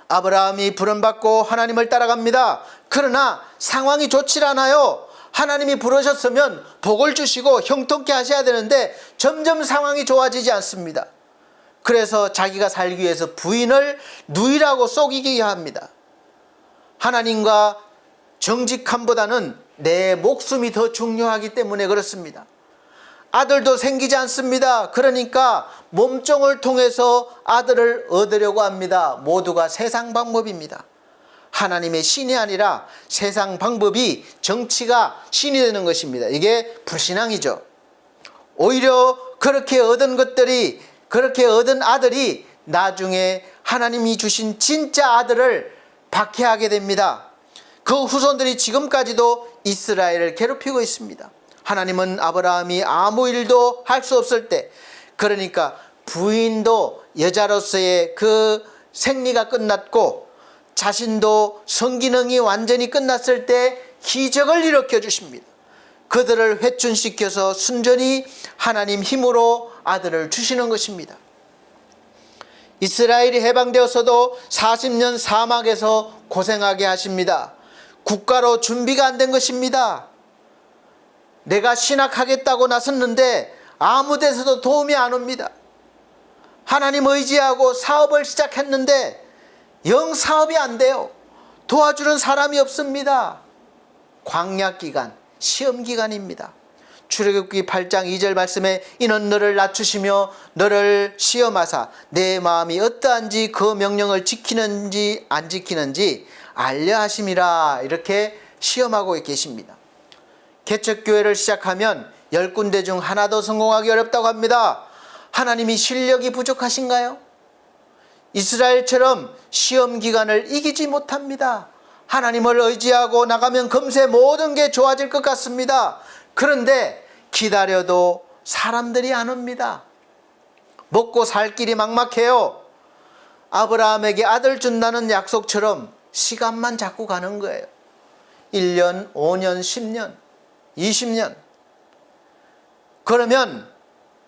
아브라함이 부름받고 하나님을 따라갑니다. 그러나 상황이 좋지 않아요. 하나님이 부르셨으면 복을 주시고 형통케 하셔야 되는데 점점 상황이 좋아지지 않습니다. 그래서 자기가 살기 위해서 부인을 누이라고 속이게 합니다. 하나님과 정직함보다는 내 목숨이 더 중요하기 때문에 그렇습니다. 아들도 생기지 않습니다. 그러니까 몸종을 통해서 아들을 얻으려고 합니다. 모두가 세상 방법입니다. 하나님의 신이 아니라 세상 방법이 정치가 신이 되는 것입니다. 이게 불신앙이죠. 오히려 그렇게 얻은 것들이, 그렇게 얻은 아들이 나중에 하나님이 주신 진짜 아들을 박해하게 됩니다. 그 후손들이 지금까지도 이스라엘을 괴롭히고 있습니다. 하나님은 아브라함이 아무 일도 할 수 없을 때, 그러니까 부인도 여자로서의 그 생리가 끝났고 자신도 성기능이 완전히 끝났을 때 기적을 일으켜 주십니다. 그들을 회춘시켜서 순전히 하나님 힘으로 아들을 주시는 것입니다. 이스라엘이 해방되었어도 40년 사막에서 고생하게 하십니다. 국가로 준비가 안 된 것입니다. 내가 신학하겠다고 나섰는데 아무 데서도 도움이 안 옵니다. 하나님 의지하고 사업을 시작했는데 영 사업이 안 돼요. 도와주는 사람이 없습니다. 광야기간, 시험기간입니다. 출애굽기 8장 2절 말씀에 이는 너를 낮추시며 너를 시험하사 내 마음이 어떠한지 그 명령을 지키는지 안 지키는지 알려 하심이라, 이렇게 시험하고 계십니다. 개척교회를 시작하면 10군데 중 하나도 성공하기 어렵다고 합니다. 하나님이 실력이 부족하신가요? 이스라엘처럼 시험기간을 이기지 못합니다. 하나님을 의지하고 나가면 금세 모든 게 좋아질 것 같습니다. 그런데 기다려도 사람들이 안 옵니다. 먹고 살 길이 막막해요. 아브라함에게 아들 준다는 약속처럼 시간만 자꾸 가는 거예요. 1년, 5년, 10년, 20년. 그러면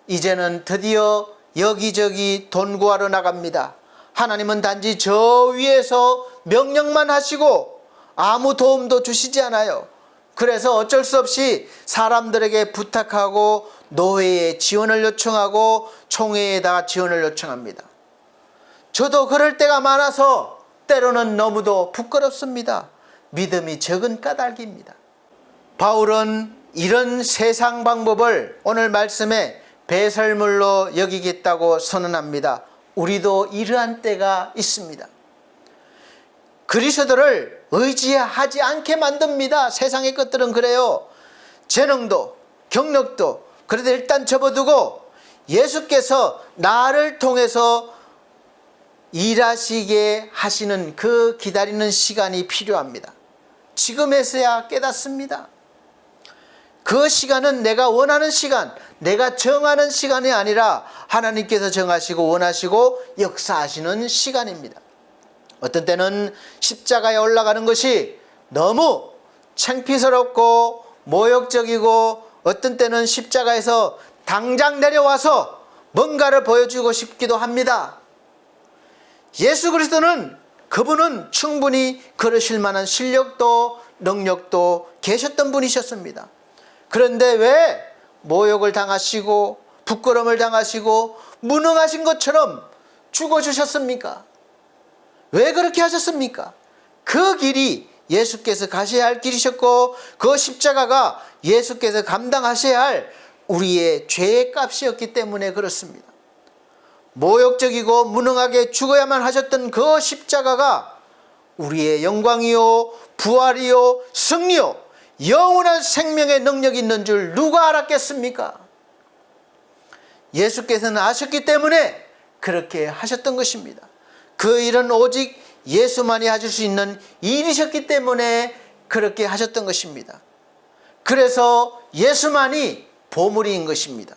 이제는 드디어 여기저기 돈 구하러 나갑니다. 하나님은 단지 저 위에서 명령만 하시고 아무 도움도 주시지 않아요. 그래서 어쩔 수 없이 사람들에게 부탁하고 노회에 지원을 요청하고 총회에다 지원을 요청합니다. 저도 그럴 때가 많아서 때로는 너무도 부끄럽습니다. 믿음이 적은 까닭입니다. 바울은 이런 세상 방법을 오늘 말씀에 배설물로 여기겠다고 선언합니다. 우리도 이러한 때가 있습니다. 그리스도를 의지하지 않게 만듭니다. 세상의 것들은 그래요. 재능도 경력도 그래도 일단 접어두고 예수께서 나를 통해서 일하시게 하시는 그 기다리는 시간이 필요합니다. 지금에서야 깨닫습니다. 그 시간은 내가 원하는 시간, 내가 정하는 시간이 아니라 하나님께서 정하시고 원하시고 역사하시는 시간입니다. 어떤 때는 십자가에 올라가는 것이 너무 창피스럽고 모욕적이고 어떤 때는 십자가에서 당장 내려와서 뭔가를 보여주고 싶기도 합니다. 예수 그리스도는 그분은 충분히 그러실 만한 실력도 능력도 계셨던 분이셨습니다. 그런데 왜 모욕을 당하시고 부끄러움을 당하시고 무능하신 것처럼 죽어주셨습니까? 왜 그렇게 하셨습니까? 그 길이 예수께서 가셔야 할 길이셨고 그 십자가가 예수께서 감당하셔야 할 우리의 죄의 값이었기 때문에 그렇습니다. 모욕적이고 무능하게 죽어야만 하셨던 그 십자가가 우리의 영광이요 부활이요 승리요 영원한 생명의 능력이 있는 줄 누가 알았겠습니까? 예수께서는 아셨기 때문에 그렇게 하셨던 것입니다. 그 일은 오직 예수만이 하실 수 있는 일이셨기 때문에 그렇게 하셨던 것입니다. 그래서 예수만이 보물인 것입니다.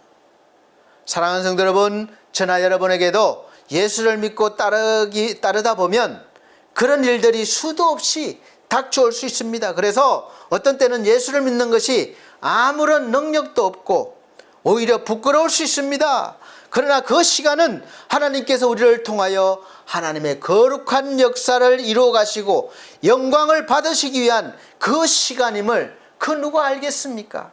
사랑하는 성도 여러분, 저나 여러분에게도 예수를 믿고 따르다 보면 그런 일들이 수도 없이 닥쳐올 수 있습니다. 그래서 어떤 때는 예수를 믿는 것이 아무런 능력도 없고 오히려 부끄러울 수 있습니다. 그러나 그 시간은 하나님께서 우리를 통하여 하나님의 거룩한 역사를 이루어 가시고 영광을 받으시기 위한 그 시간임을 그 누가 알겠습니까?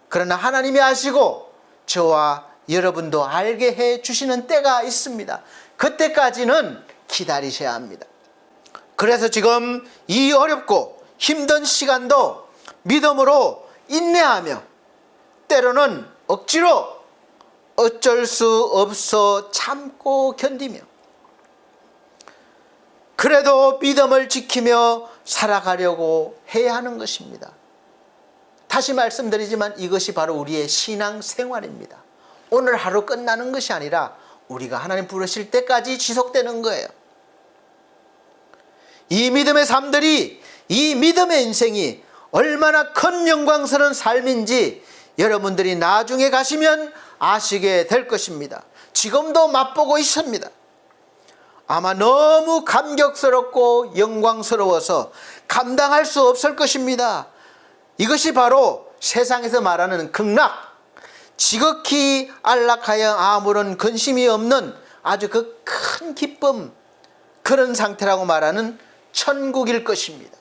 그러나 하나님이 아시고 저와 여러분도 알게 해 주시는 때가 있습니다. 그때까지는 기다리셔야 합니다. 그래서 지금 이 어렵고 힘든 시간도 믿음으로 인내하며 때로는 억지로 어쩔 수 없어 참고 견디며 그래도 믿음을 지키며 살아가려고 해야 하는 것입니다. 다시 말씀드리지만 이것이 바로 우리의 신앙 생활입니다. 오늘 하루 끝나는 것이 아니라 우리가 하나님 부르실 때까지 지속되는 거예요. 이 믿음의 삶들이 이 믿음의 인생이 얼마나 큰 영광스러운 삶인지 여러분들이 나중에 가시면 아시게 될 것입니다. 지금도 맛보고 있습니다. 아마 너무 감격스럽고 영광스러워서 감당할 수 없을 것입니다. 이것이 바로 세상에서 말하는 극락, 지극히 안락하여 아무런 근심이 없는 아주 그 큰 기쁨, 그런 상태라고 말하는 천국일 것입니다.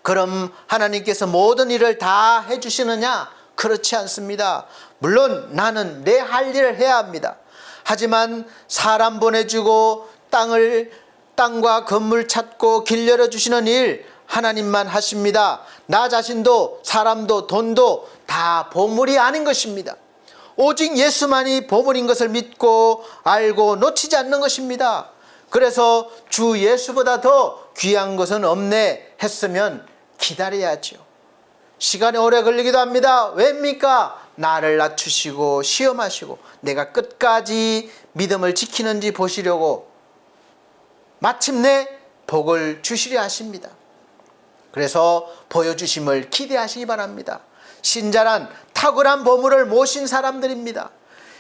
그럼 하나님께서 모든 일을 다 해주시느냐? 그렇지 않습니다. 물론 나는 내 할 일을 해야 합니다. 하지만 사람 보내주고 땅과 건물 찾고 길 열어주시는 일 하나님만 하십니다. 나 자신도 사람도 돈도 다 보물이 아닌 것입니다. 오직 예수만이 보물인 것을 믿고 알고 놓치지 않는 것입니다. 그래서 주 예수보다 더 귀한 것은 없네 했으면 기다려야죠. 시간이 오래 걸리기도 합니다. 왜입니까? 나를 낮추시고 시험하시고 내가 끝까지 믿음을 지키는지 보시려고 마침내 복을 주시려 하십니다. 그래서 보여주심을 기대하시기 바랍니다. 신자란 탁월한 보물을 모신 사람들입니다.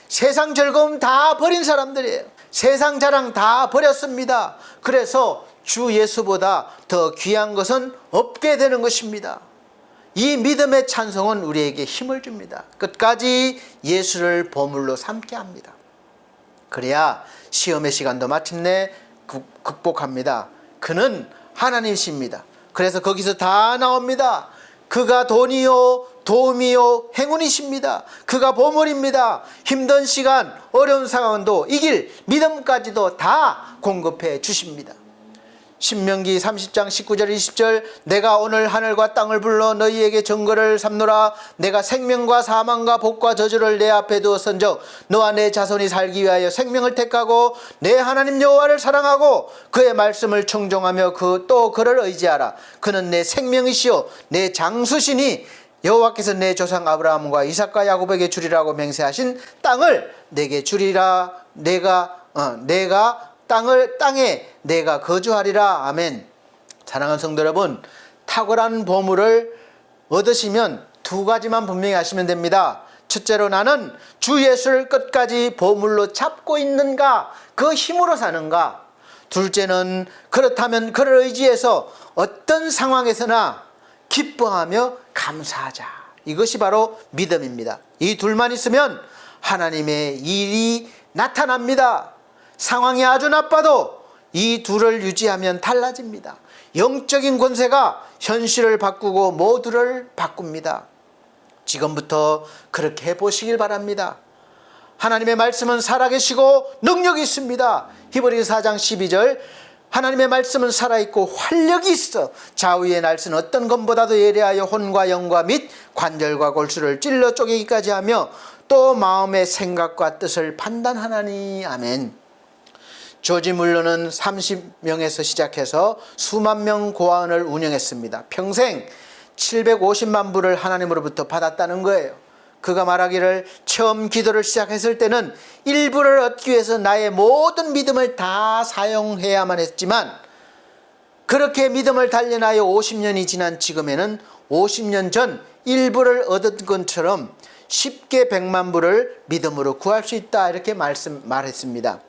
세상 즐거움 다 버린 사람들이에요. 세상 자랑 다 버렸습니다. 그래서 주 예수보다 더 귀한 것은 없게 되는 것입니다. 이 믿음의 찬송은 우리에게 힘을 줍니다. 끝까지 예수를 보물로 삼게 합니다. 그래야 시험의 시간도 마침내 극복합니다. 그는 하나님이십니다. 그래서 거기서 다 나옵니다. 그가 돈이요 도움이요 행운이십니다. 그가 보물입니다. 힘든 시간 어려운 상황도 이길 믿음까지도 다 공급해 주십니다. 신명기 30장 19절 20절 내가 오늘 하늘과 땅을 불러 너희에게 증거를 삼노라. 내가 생명과 사망과 복과 저주를 내 앞에 두었은즉 너와 내 자손이 살기 위하여 생명을 택하고 내 하나님 여호와를 사랑하고 그의 말씀을 청종하며 또 그를 의지하라. 그는 내 생명이시요 내 장수시니 여호와께서 내 조상 아브라함과 이삭과 야곱에게 주리라고 맹세하신 땅을 내게 주리라. 내가 땅에 내가 거주하리라. 아멘. 사랑하는 성도 여러분, 탁월한 보물을 얻으시면 두 가지만 분명히 하시면 됩니다. 첫째로 나는 주 예수를 끝까지 보물로 잡고 있는가, 그 힘으로 사는가. 둘째는 그렇다면 그를 의지해서 어떤 상황에서나 기뻐하며 감사하자. 이것이 바로 믿음입니다. 이 둘만 있으면 하나님의 일이 나타납니다. 상황이 아주 나빠도 이 둘을 유지하면 달라집니다. 영적인 권세가 현실을 바꾸고 모두를 바꿉니다. 지금부터 그렇게 해보시길 바랍니다. 하나님의 말씀은 살아계시고 능력이 있습니다. 히브리서 4장 12절 하나님의 말씀은 살아있고 활력이 있어 좌우의 날선 어떤 것보다도 예리하여 혼과 영과 및 관절과 골수를 찔러 쪼개기까지 하며 또 마음의 생각과 뜻을 판단하나니. 아멘. 조지 물러는 30명에서 시작해서 수만 명 고아원을 운영했습니다. 평생 750만 불을 하나님으로부터 받았다는 거예요. 그가 말하기를 처음 기도를 시작했을 때는 일부를 얻기 위해서 나의 모든 믿음을 다 사용해야만 했지만 그렇게 믿음을 단련하여 50년이 지난 지금에는 50년 전 일부를 얻은 것처럼 쉽게 100만 불을 믿음으로 구할 수 있다. 이렇게 말했습니다.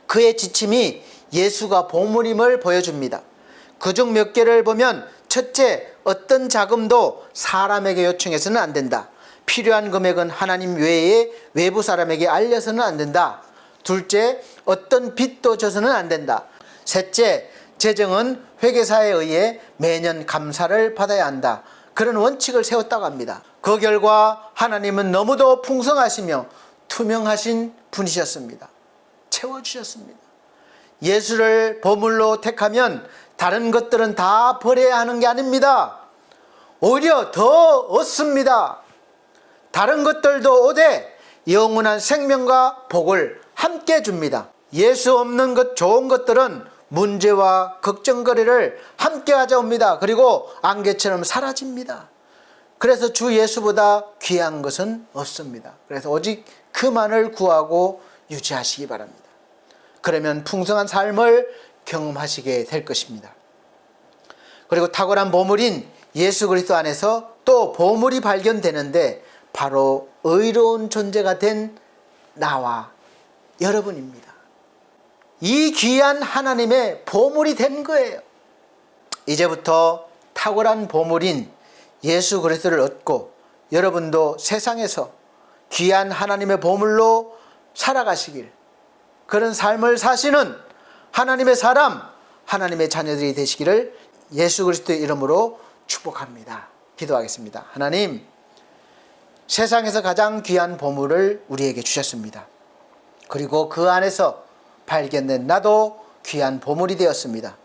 그의 지침이 예수가 보물임을 보여줍니다. 그중 몇 개를 보면 첫째, 어떤 자금도 사람에게 요청해서는 안 된다. 필요한 금액은 하나님 외에 외부 사람에게 알려서는 안 된다. 둘째, 어떤 빚도 져서는 안 된다. 셋째, 재정은 회계사에 의해 매년 감사를 받아야 한다. 그런 원칙을 세웠다고 합니다. 그 결과 하나님은 너무도 풍성하시며 투명하신 분이셨습니다. 채워주셨습니다. 예수를 보물로 택하면 다른 것들은 다 버려야 하는 게 아닙니다. 오히려 더 얻습니다. 다른 것들도 오되 영원한 생명과 복을 함께 줍니다. 예수 없는 것, 좋은 것들은 문제와 걱정거리를 함께 가져옵니다. 그리고 안개처럼 사라집니다. 그래서 주 예수보다 귀한 것은 없습니다. 그래서 오직 그만을 구하고 유지하시기 바랍니다. 그러면 풍성한 삶을 경험하시게 될 것입니다. 그리고 탁월한 보물인 예수 그리스도 안에서 또 보물이 발견되는데 바로 의로운 존재가 된 나와 여러분입니다. 이 귀한 하나님의 보물이 된 거예요. 이제부터 탁월한 보물인 예수 그리스도를 얻고 여러분도 세상에서 귀한 하나님의 보물로 살아가시길, 그런 삶을 사시는 하나님의 사람, 하나님의 자녀들이 되시기를 예수 그리스도의 이름으로 축복합니다. 기도하겠습니다. 하나님, 세상에서 가장 귀한 보물을 우리에게 주셨습니다. 그리고 그 안에서 발견된 나도 귀한 보물이 되었습니다.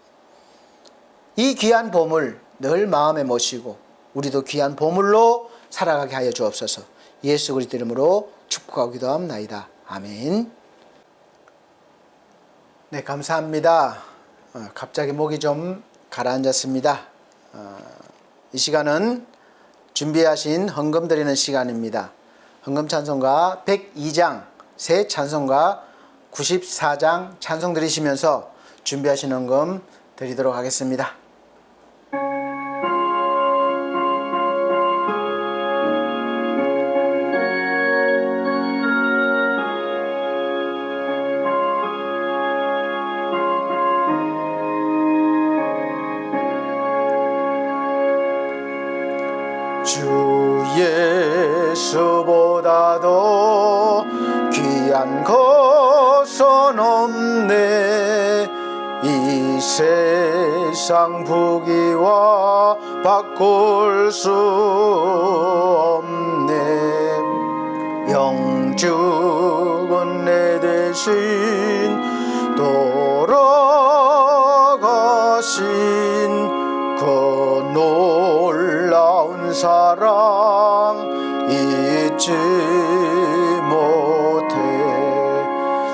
이 귀한 보물 늘 마음에 모시고 우리도 귀한 보물로 살아가게 하여 주옵소서. 예수 그리스도 이름으로 축복하고 기도합나이다. 아멘. 네, 감사합니다. 갑자기 목이 좀 가라앉았습니다. 이 시간은 준비하신 헌금 드리는 시간입니다. 헌금 찬송가 102장 새 찬송가 94장 찬송 드리시면서 준비하신 헌금 드리도록 하겠습니다. 주 예수보다도 귀한 것은 없네. 이 세상 부귀와 바꿀 수 없네. 영죽은 내 대신 돌아가 그 놀라운 사랑 잊지 못해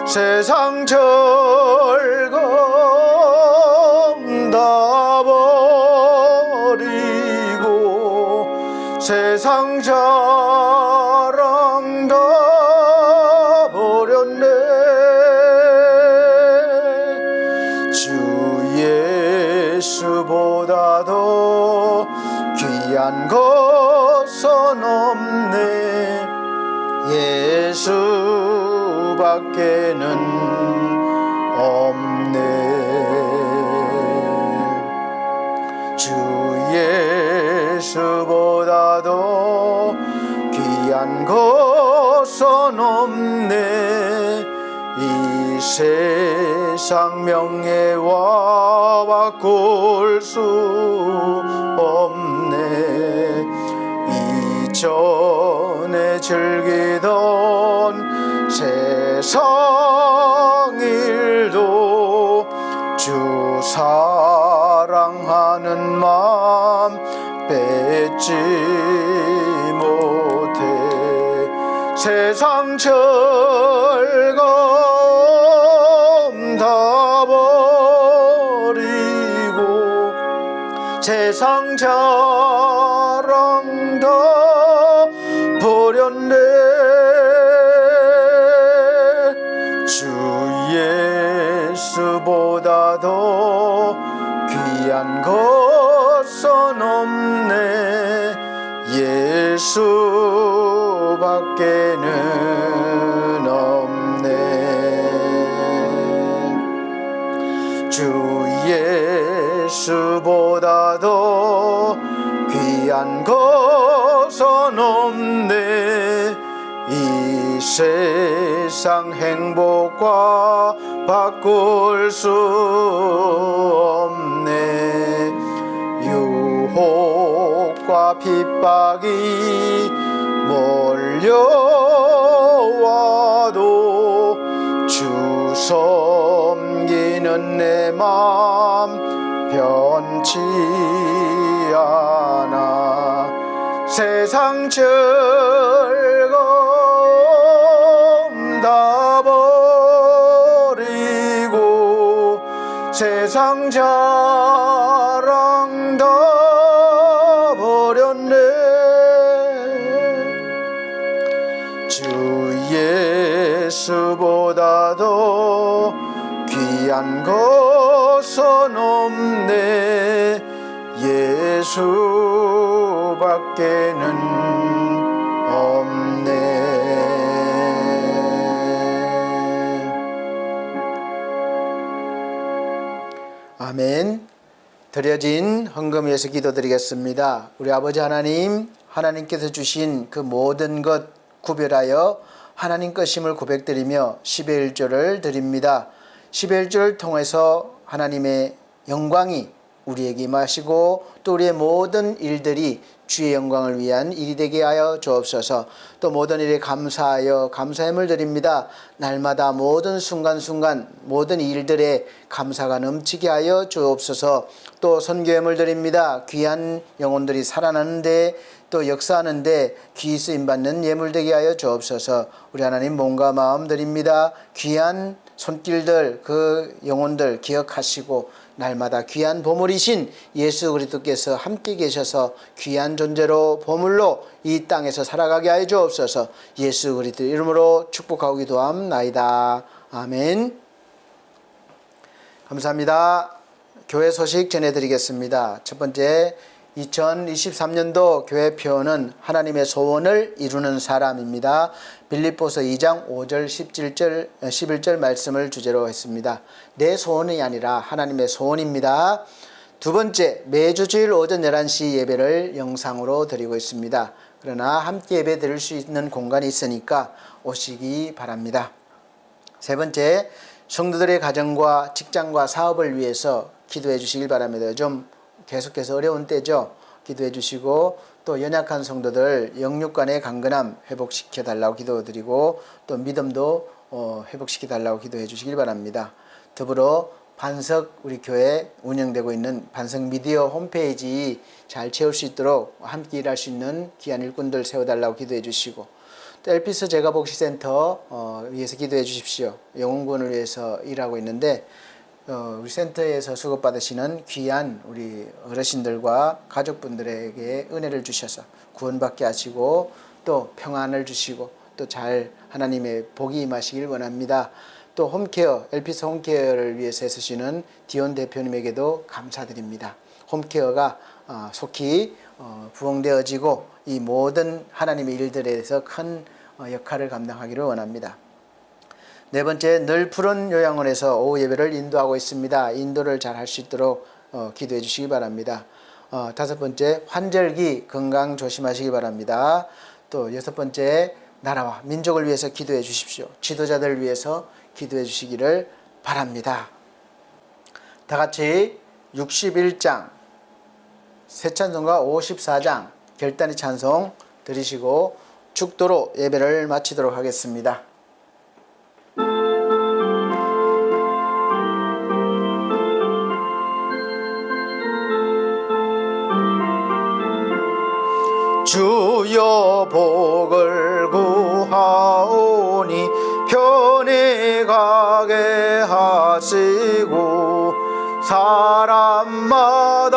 세상 즐거움 다 버리고 세상 자랑 다 버렸네 주 예수보다도 귀한 것은 없네 예수밖에는 없네 주 예수보다도 귀한 것은 없네 이 세상 명예와 바꿀 수 없네 이전에 즐기던 세상 일도 주 사랑하는 마음 뺏지 못해 세상 즐거움 다 버리고 세상 자랑 다 버렸네 주 예수보다도 귀한 것은 없네 예수밖에는 없네 주 예수보다도 귀한 것은 없네 이 세상 행복과 바꿀 수 없네 유혹과 핍박이 몰려와도 주 섬기는 내 맘 변치 않아 세상 즐거움 다 버리고 세상 자랑 다 버렸네 주 예수보다도 귀한 것은 없네 예수밖에는 없네 아멘. 드려진 헌금 위해서 기도드리겠습니다. 우리 아버지 하나님, 하나님께서 주신 그 모든 것 구별하여 하나님 것임을 고백드리며 10의 1조를 드립니다. 10의 1조를 통해서 하나님의 영광이 우리에게 임하시고 또 우리의 모든 일들이 주의 영광을 위한 일이 되게 하여 주옵소서. 또 모든 일에 감사하여 감사함을 드립니다. 날마다 모든 순간순간 모든 일들에 감사가 넘치게 하여 주옵소서. 또 선교함을 드립니다. 귀한 영혼들이 살아나는데 또 역사하는데 귀 쓰임받는 예물 되게 하여 주옵소서. 우리 하나님 몸과 마음 드립니다. 귀한 손길들 그 영혼들 기억하시고 날마다 귀한 보물이신 예수 그리스도께서 함께 계셔서 귀한 존재로 보물로 이 땅에서 살아가게 하여 주옵소서. 예수 그리스도 이름으로 축복하고 기도함나이다. 아멘. 감사합니다. 교회 소식 전해드리겠습니다. 첫 번째 2023년도 교회 표어는 하나님의 소원을 이루는 사람입니다. 빌립보서 2장 5절 11절 말씀을 주제로 했습니다. 내 소원이 아니라 하나님의 소원입니다. 두 번째, 매주 주일 오전 11시 예배를 영상으로 드리고 있습니다. 그러나 함께 예배 드릴 수 있는 공간이 있으니까 오시기 바랍니다. 세 번째, 성도들의 가정과 직장과 사업을 위해서 기도해 주시길 바랍니다. 좀 계속해서 어려운 때죠. 기도해 주시고 또 연약한 성도들 영육간의 강건함 회복시켜 달라고 기도드리고 또 믿음도 회복시켜 달라고 기도해 주시길 바랍니다. 더불어 반석 우리 교회 운영되고 있는 반석 미디어 홈페이지 잘 채울 수 있도록 함께 일할 수 있는 귀한 일꾼들 세워달라고 기도해 주시고, 또 엘피스 제가복지센터 위해서 기도해 주십시오. 영혼구원을 위해서 일하고 있는데 우리 센터에서 수급받으시는 귀한 우리 어르신들과 가족분들에게 은혜를 주셔서 구원받게 하시고 또 평안을 주시고 또 잘 하나님의 복이 임하시길 원합니다. 또 홈케어, 엘피스 홈케어를 위해서 애쓰시는 디온 대표님에게도 감사드립니다. 홈케어가 속히 부흥되어지고 이 모든 하나님의 일들에서 큰 역할을 감당하기를 원합니다. 네 번째, 늘 푸른 요양원에서 오후 예배를 인도하고 있습니다. 인도를 잘 할 수 있도록 기도해 주시기 바랍니다. 다섯 번째, 환절기 건강 조심하시기 바랍니다. 또 여섯 번째, 나라와 민족을 위해서 기도해 주십시오. 지도자들을 위해서 기도해 주시기를 바랍니다. 다 같이 61장 새 찬송가 54장 결단의 찬송 드리시고 축도로 예배를 마치도록 하겠습니다. 주여 복을 구하오니 편히 가게 하시고 사람마다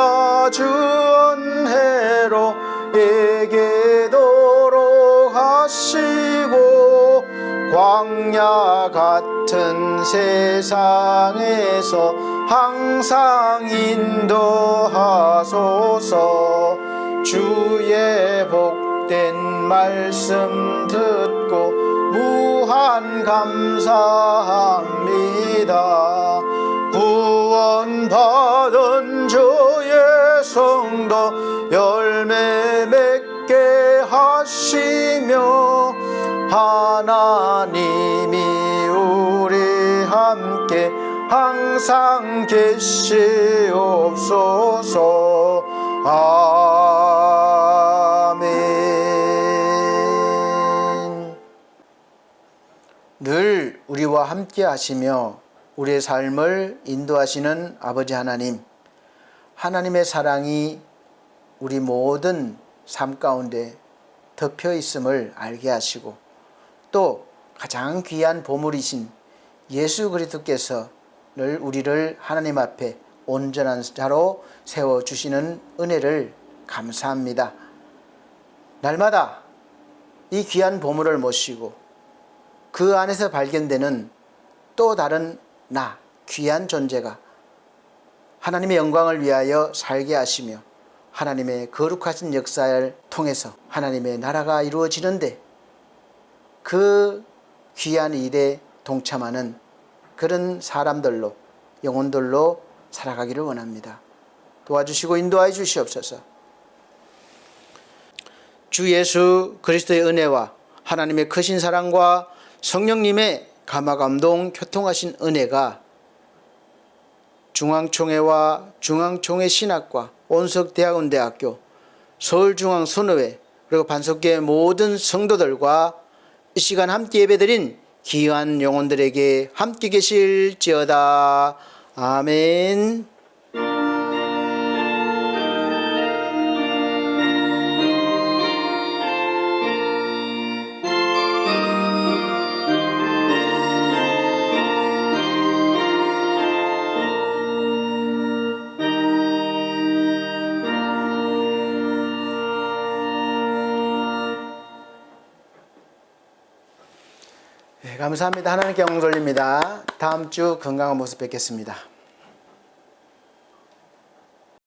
주 은혜로 얘기도록 하시고 광야 같은 세상에서 항상 인도하소서. 주의 복된 말씀 듣고 무한 감사합니다. 구원받은 주의 성도 열매 맺게 하시며 하나님이 우리 함께 항상 계시옵소서. 아멘. 늘 우리와 함께 하시며 우리의 삶을 인도하시는 아버지 하나님, 하나님의 사랑이 우리 모든 삶 가운데 덮여 있음을 알게 하시고 또 가장 귀한 보물이신 예수 그리스도께서 늘 우리를 하나님 앞에 온전한 자로 세워주시는 은혜를 감사합니다. 날마다 이 귀한 보물을 모시고 그 안에서 발견되는 또 다른 나, 귀한 존재가 하나님의 영광을 위하여 살게 하시며 하나님의 거룩하신 역사를 통해서 하나님의 나라가 이루어지는데 그 귀한 일에 동참하는 그런 사람들로, 영혼들로 살아가기를 원합니다. 도와주시고 인도하여 주시옵소서. 주 예수 그리스도의 은혜와 하나님의 크신 사랑과 성령님의 감화감동 교통하신 은혜가 중앙총회와 중앙총회 신학과 온석대학원대학교 서울중앙선교회 그리고 반석교회 모든 성도들과 이 시간 함께 예배드린 귀한 영혼들에게 함께 계실지어다. 아멘. 네, 감사합니다. 하나님께 영광 돌립니다. 다음 주 건강한 모습 뵙겠습니다.